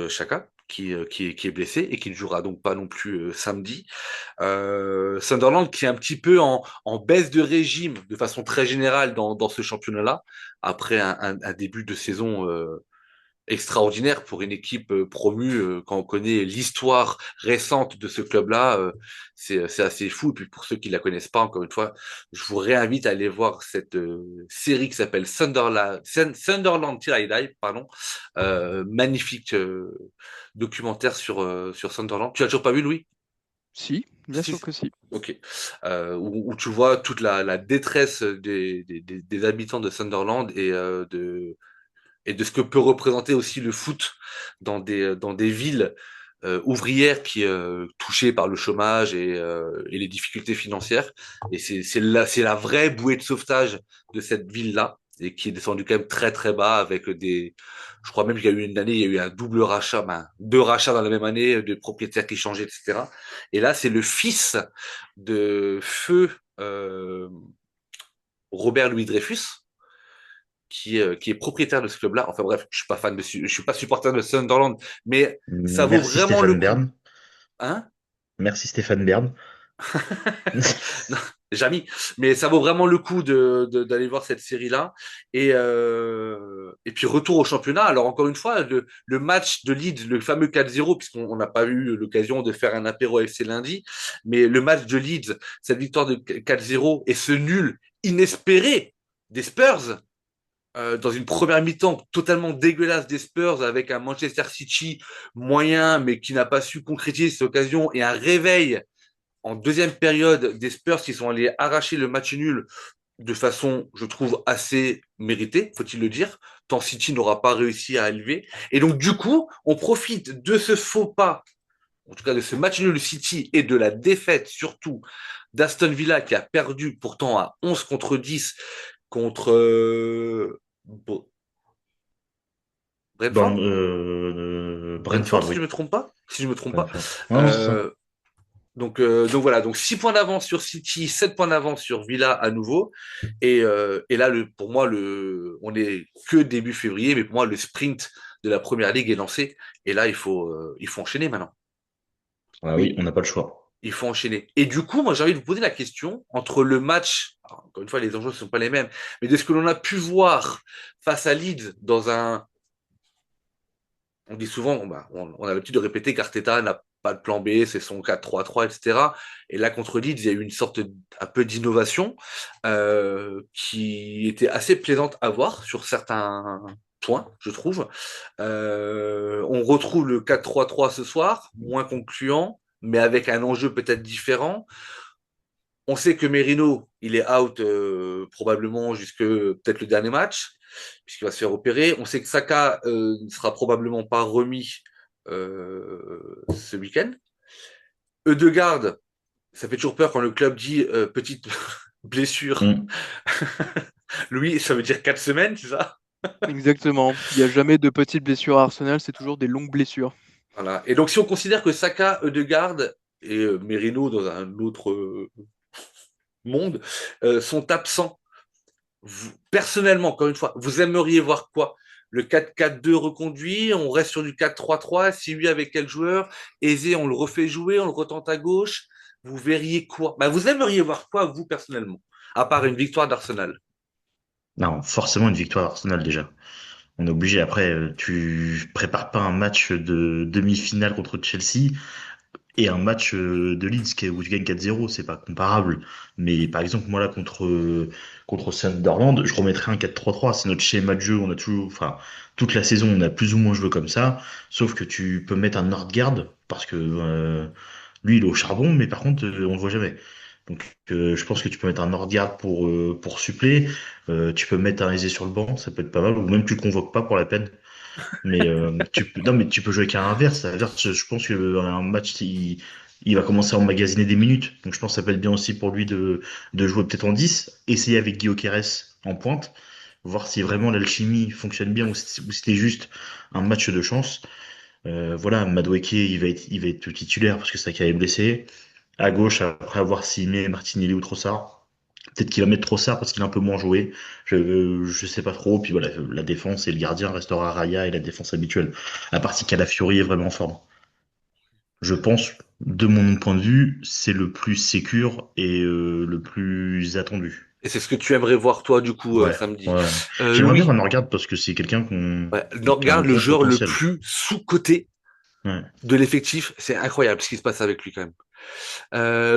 Chaka, qui est blessé et qui ne jouera donc pas non plus samedi. Sunderland qui est un petit peu en baisse de régime de façon très générale dans ce championnat-là, après un début de saison extraordinaire pour une équipe promue. Quand on connaît l'histoire récente de ce club-là, c'est assez fou. Et puis pour ceux qui la connaissent pas, encore une fois, je vous réinvite à aller voir cette série qui s'appelle Sunderland Till I Die, pardon. Magnifique documentaire sur Sunderland. Tu as toujours pas vu, Louis? Si, bien Si, sûr si. que si. Ok. Où tu vois toute la détresse des habitants de Sunderland et de ce que peut représenter aussi le foot dans des villes ouvrières touchées par le chômage et les difficultés financières. Et c'est la vraie bouée de sauvetage de cette ville-là et qui est descendue quand même très très bas avec je crois même qu'il y a eu une année, il y a eu un double rachat, ben, deux rachats dans la même année, de propriétaires qui changeaient, etc. Et là, c'est le fils de feu Robert Louis Dreyfus, qui est propriétaire de ce club-là. Enfin bref, je suis pas supporter de Sunderland, mais ça vaut merci vraiment le Stéphane coup. Bern. Hein? Merci Stéphane Bern. Non, jamais. Mais ça vaut vraiment le coup d'aller voir cette série-là. Et puis retour au championnat. Alors encore une fois, le match de Leeds, le fameux 4-0, puisqu'on n'a pas eu l'occasion de faire un apéro FC lundi, mais le match de Leeds, cette victoire de 4-0 et ce nul inespéré des Spurs, dans une première mi-temps totalement dégueulasse des Spurs avec un Manchester City moyen mais qui n'a pas su concrétiser cette occasion et un réveil en deuxième période des Spurs qui sont allés arracher le match nul de façon, je trouve, assez méritée, faut-il le dire, tant City n'aura pas réussi à élever. Et donc, du coup, on profite de ce faux pas, en tout cas de ce match nul City et de la défaite surtout d'Aston Villa qui a perdu pourtant à 11 contre 10 contre Dans Brentford. Brentford, Brentford, si je oui. me trompe pas. Si je me trompe pas. Brentford. Non, non, c'est ça. Euh, donc voilà, donc 6 points d'avance sur City, 7 points d'avance sur Villa à nouveau. Et là, pour moi, on est que début février, mais pour moi, le sprint de la première ligue est lancé. Et là, il faut enchaîner maintenant. Ah oui, Oui, on n'a pas le choix. il faut enchaîner. Et du coup, moi, j'ai envie de vous poser la question entre le match, alors, encore une fois, les enjeux ne sont pas les mêmes, mais de ce que l'on a pu voir face à Leeds on dit souvent, on a l'habitude de répéter qu'Arteta n'a pas de plan B, c'est son 4-3-3, etc. Et cetera. Et là, contre Leeds, il y a eu une sorte un peu d'innovation qui était assez plaisante à voir sur certains points, je trouve. On retrouve le 4-3-3 ce soir, moins concluant, mais avec un enjeu peut-être différent. On sait que Merino, il est out probablement jusque peut-être le dernier match, puisqu'il va se faire opérer. On sait que Saka ne sera probablement pas remis ce week-end. Eudegaard, ça fait toujours peur quand le club dit petite blessure. Hmm. Lui, ça veut dire 4 semaines, c'est ça? Exactement. Il n'y a jamais de petites blessures à Arsenal, c'est toujours des longues blessures. Voilà. Et donc, si on considère que Saka, Eudegaard et Merino dans un autre monde sont absents, personnellement, encore une fois, vous aimeriez voir quoi? Le 4-4-2 reconduit, on reste sur du 4-3-3, si oui, avec quel joueur? Aisé, on le refait jouer, on le retente à gauche. Vous verriez quoi? Bah, vous aimeriez voir quoi, vous, personnellement? À part une victoire d'Arsenal. Non, forcément une victoire d'Arsenal déjà. On est obligé. Après, tu prépares pas un match de demi-finale contre Chelsea et un match de Leeds où tu gagnes 4-0, c'est pas comparable. Mais par exemple, moi là contre Sunderland, je remettrais un 4-3-3. C'est notre schéma de jeu. On a toujours, enfin, toute la saison, on a plus ou moins joué comme ça. Sauf que tu peux mettre un Nordgaard parce que lui, il est au charbon, mais par contre, on le voit jamais. Donc, je pense que tu peux mettre un Nordgaard pour suppléer. Tu peux mettre un Aizé sur le banc, ça peut être pas mal. Ou même tu le convoques pas pour la peine. Mais non, mais tu peux jouer qu'à l'inverse. À l'inverse, je pense que un match, il va commencer à emmagasiner des minutes. Donc je pense que ça peut être bien aussi pour lui de jouer peut-être en 10, essayer avec Guillaume Quérès en pointe, voir si vraiment l'alchimie fonctionne bien ou si c'était juste un match de chance. Voilà, Madueke, il va être titulaire parce que c'est ça qui avait blessé. À gauche, après, à voir s'il met Martinelli ou Trossard. Peut-être qu'il va mettre Trossard parce qu'il a un peu moins joué. Je sais pas trop. Puis voilà, la défense et le gardien restera Raya et la défense habituelle. La partie Calafiori est vraiment en forme. Je pense, de mon point de vue, c'est le plus sécure et le plus attendu. Et c'est ce que tu aimerais voir, toi, du coup, Ouais, samedi. ouais. J'aimerais bien Louis, qu'on en regarde parce que c'est quelqu'un ouais, qui a un regarde le bon joueur le potentiel. plus sous-coté Ouais. de l'effectif. C'est incroyable ce qui se passe avec lui, quand même.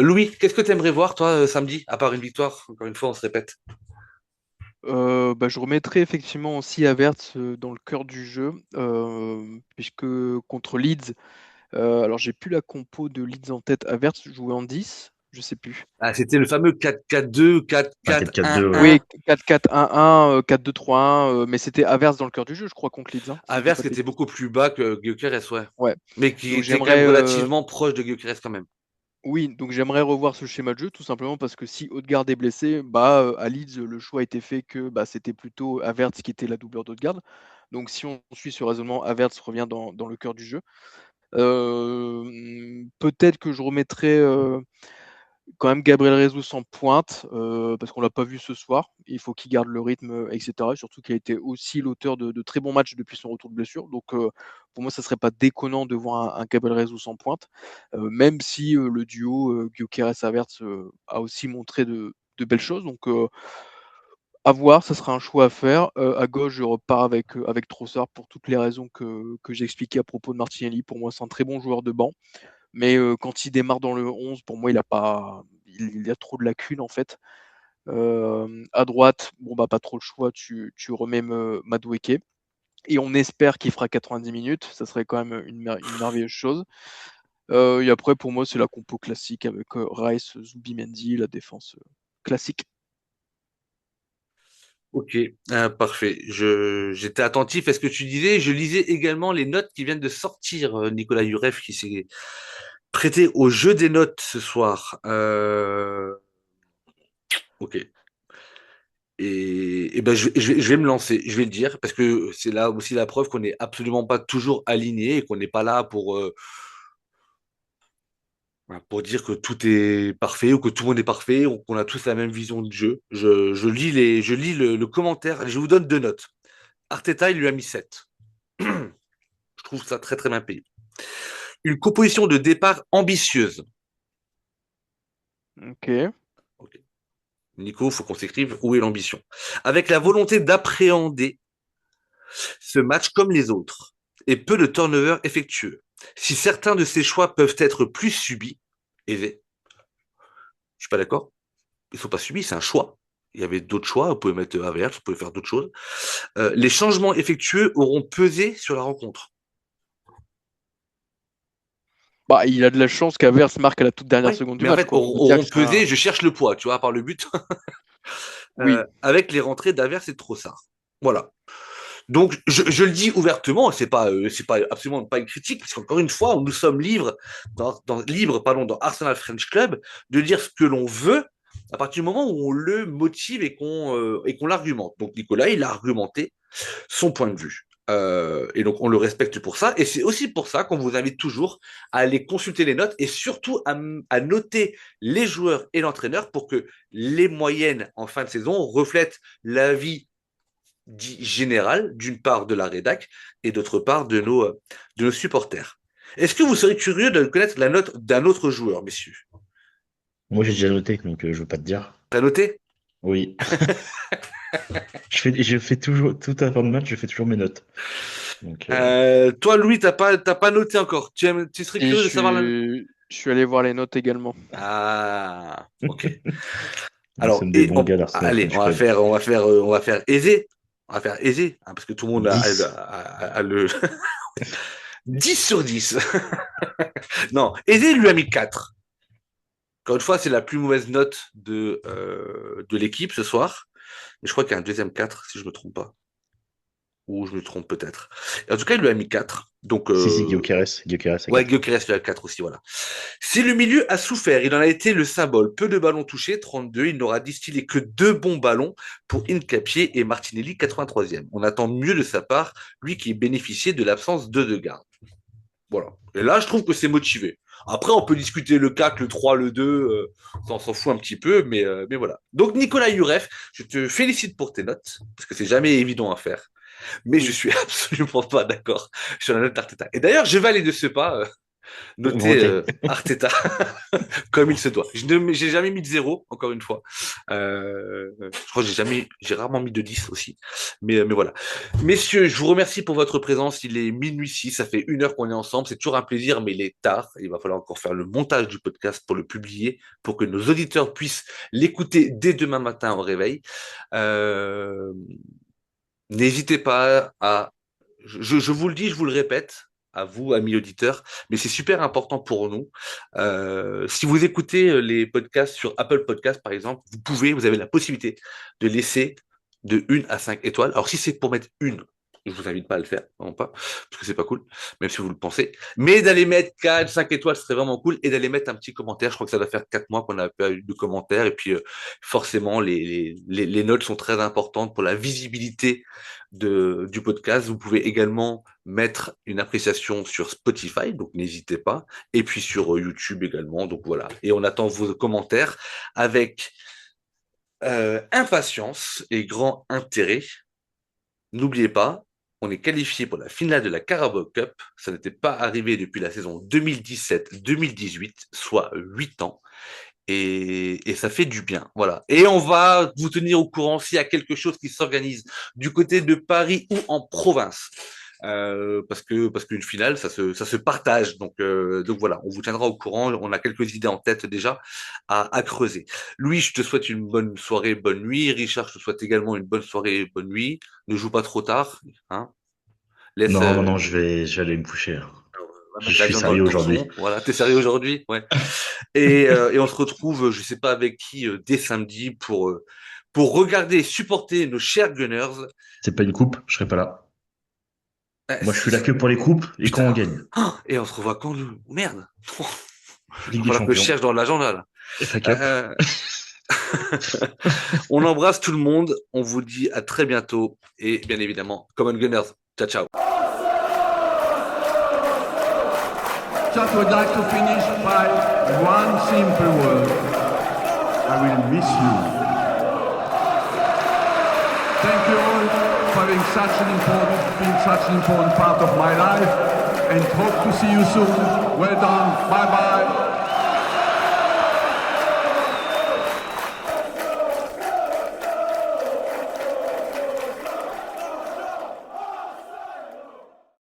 Louis, qu'est-ce que tu aimerais voir, toi, samedi, à part une victoire? Encore une fois, on se répète. Bah, je remettrai effectivement aussi Havertz dans le cœur du jeu, puisque contre Leeds, alors j'ai plus la compo de Leeds en tête. Havertz jouait en 10, je sais plus. Ah, c'était le fameux 4-4-2, Ouais, 4-4-2, ouais. 4-4-1-1. Oui, 4-4-1-1, 4-2-3-1, mais c'était Havertz dans le cœur du jeu, je crois, contre Leeds, hein, si je dis Averse pas qui de était bêtises. beaucoup plus bas que Gyökeres, ouais. Ouais. Mais qui Donc était quand même j'aimerais, relativement proche de Gyökeres quand même. oui, donc j'aimerais revoir ce schéma de jeu, tout simplement parce que si Odegaard est blessé, bah, à Leeds, le choix a été fait que, bah, c'était plutôt Havertz qui était la doublure d'Odegaard. Donc si on suit ce raisonnement, Havertz revient dans le cœur du jeu. Peut-être que je remettrais, quand même Gabriel Jesus en pointe, parce qu'on l'a pas vu ce soir. Il faut qu'il garde le rythme, et cetera. Surtout qu'il a été aussi l'auteur de très bons matchs depuis son retour de blessure. Donc, pour moi, ça serait pas déconnant de voir un Gabriel Jesus en pointe, même si, le duo, Gyökeres-Havertz, a aussi montré de belles choses. Donc, à voir, ça sera un choix à faire. À gauche, je repars avec Trossard pour toutes les raisons que j'ai expliquées à propos de Martinelli. Pour moi, c'est un très bon joueur de banc. Mais quand il démarre dans le 11, pour moi, il y a trop de lacunes en fait. À droite, bon bah pas trop le choix, tu remets Madueke et on espère qu'il fera 90 minutes, ça serait quand même une merveilleuse chose. Et après pour moi c'est la compo classique avec Rice, Zubimendi, la défense classique. Ok, parfait. J'étais attentif à ce que tu disais. Je lisais également les notes qui viennent de sortir. Nicolas Yurev qui s'est prêté au jeu des notes ce soir. Ok. Et ben je vais me lancer. Je vais le dire parce que c'est là aussi la preuve qu'on n'est absolument pas toujours aligné et qu'on n'est pas là pour dire que tout est parfait ou que tout le monde est parfait ou qu'on a tous la même vision de jeu. Je lis le commentaire. Je vous donne deux notes. Arteta, il lui a mis 7. Je trouve ça très très bien payé. Une composition de départ ambitieuse. Ok. Ok. Nico, il faut qu'on s'écrive où est l'ambition. Avec la volonté d'appréhender ce match comme les autres et peu de turnover effectueux. Si certains de ces choix peuvent être plus subis, et je suis pas d'accord, ils sont pas subis, c'est un choix. Il y avait d'autres choix, vous pouvez mettre Havertz, vous pouvez faire d'autres choses. Les changements effectueux auront pesé sur la rencontre. Bah il a de la chance qu'Havertz marque à la toute dernière Ouais, seconde du mais en match fait, quoi. On peut dire que auront c'est un pesé, je cherche le poids, tu vois, par le but, oui. avec les rentrées d'Havertz et de Trossard. Voilà. Donc, je le dis ouvertement, c'est pas absolument pas une critique, parce qu'encore une fois, nous sommes libres dans Arsenal French Club de dire ce que l'on veut à partir du moment où on le motive et qu'on l'argumente. Donc, Nicolas, il a argumenté son point de vue. Et donc, on le respecte pour ça. Et c'est aussi pour ça qu'on vous invite toujours à aller consulter les notes et surtout à noter les joueurs et l'entraîneur pour que les moyennes en fin de saison reflètent l'avis dit général, d'une part de la rédac et d'autre part de nos supporters. Est-ce que vous serez curieux de connaître la note d'un autre joueur, messieurs? Moi, j'ai déjà noté, donc je veux pas te dire. T'as noté? Oui. Je fais toujours, tout à la fin de match, je fais toujours mes notes. Donc, Toi, Louis, t'as pas noté encore. Tu serais Et curieux de savoir la... je suis allé voir les notes également. Ah, ok. nous Alors, sommes des bons gars d'Arsenal allez, French Club. on va faire aisé. On va faire aisé, hein, parce que tout le monde 10. a le 10 sur 10. Non, aisé lui a mis 4. Encore une fois, c'est la plus mauvaise note de l'équipe ce soir. Mais je crois qu'il y a un deuxième 4, si je ne me trompe pas. Ou je me trompe peut-être. Et en tout cas, il lui a mis 4. Donc, Si, Gyökeres a ouais, 4. Gyökeres lui a 4 aussi, voilà. Si le milieu a souffert, il en a été le symbole. Peu de ballons touchés, 32. Il n'aura distillé que 2 bons ballons pour Hincapié et Martinelli, 83e. On attend mieux de sa part, lui qui bénéficiait de l'absence de Degarde. Voilà. Et là, je trouve que c'est motivé. Après, on peut discuter le 4, le 3, le 2, ça, on s'en fout un petit peu, mais voilà. Donc, Nicolas Youref, je te félicite pour tes notes, parce que c'est jamais évident à faire. Mais je suis absolument pas d'accord sur la note d'Arteta. Et d'ailleurs, je vais aller de ce pas noter Voter. Arteta comme il se doit. J'ai jamais mis de 0, encore une fois. Je crois que j'ai rarement mis de 10 aussi. Mais voilà. Messieurs, je vous remercie pour votre présence. Il est minuit 6, ça fait 1 heure qu'on est ensemble. C'est toujours un plaisir, mais il est tard. Il va falloir encore faire le montage du podcast pour le publier, pour que nos auditeurs puissent l'écouter dès demain matin au réveil. Euh, N'hésitez pas à... Je vous le dis, je vous le répète, à vous, amis auditeurs, mais c'est super important pour nous. Si vous écoutez les podcasts sur Apple Podcasts, par exemple, vous avez la possibilité de laisser de 1 à 5 étoiles. Alors, si c'est pour mettre une, je vous invite pas à le faire, vraiment pas, parce que c'est pas cool, même si vous le pensez. Mais d'aller mettre 4, 5 étoiles, ce serait vraiment cool, et d'aller mettre un petit commentaire. Je crois que ça doit faire 4 mois qu'on n'a pas eu de commentaires, et puis forcément, les notes sont très importantes pour la visibilité du podcast. Vous pouvez également mettre une appréciation sur Spotify, donc n'hésitez pas, et puis sur YouTube également. Donc voilà. Et on attend vos commentaires avec impatience et grand intérêt. N'oubliez pas, on est qualifié pour la finale de la Carabao Cup. Ça n'était pas arrivé depuis la saison 2017-2018, soit 8 ans. Et ça fait du bien, voilà. Et on va vous tenir au courant s'il y a quelque chose qui s'organise du côté de Paris ou en province. Parce qu'une finale, ça se partage. Donc voilà, on vous tiendra au courant. On a quelques idées en tête déjà à creuser. Louis, je te souhaite une bonne soirée, bonne nuit. Richard, je te souhaite également une bonne soirée, bonne nuit. Ne joue pas trop tard, hein. Laisse, Non, je vais aller me coucher, hein. va Je mettre la suis viande dans le sérieux aujourd'hui. bourson. Voilà, t'es sérieux aujourd'hui? Ouais. Et on se retrouve, je sais pas avec qui, dès samedi pour regarder et supporter nos chers Gunners. C'est pas une coupe, je serai pas là. Moi, je suis là Si. que pour les coupes et quand on Putain. gagne. Et on se revoit quand nous? Merde. Il Ligue va des falloir que je Champions, cherche dans l'agenda là. FA Cup. Euh, On embrasse tout le monde. On vous dit à très bientôt. Et bien évidemment, Common Gunners. Ciao, ciao. Just would like to finish by one simple word. I will miss you. Thank you all for being such an important part of my life, and hope to see you soon. Well done. Bye bye.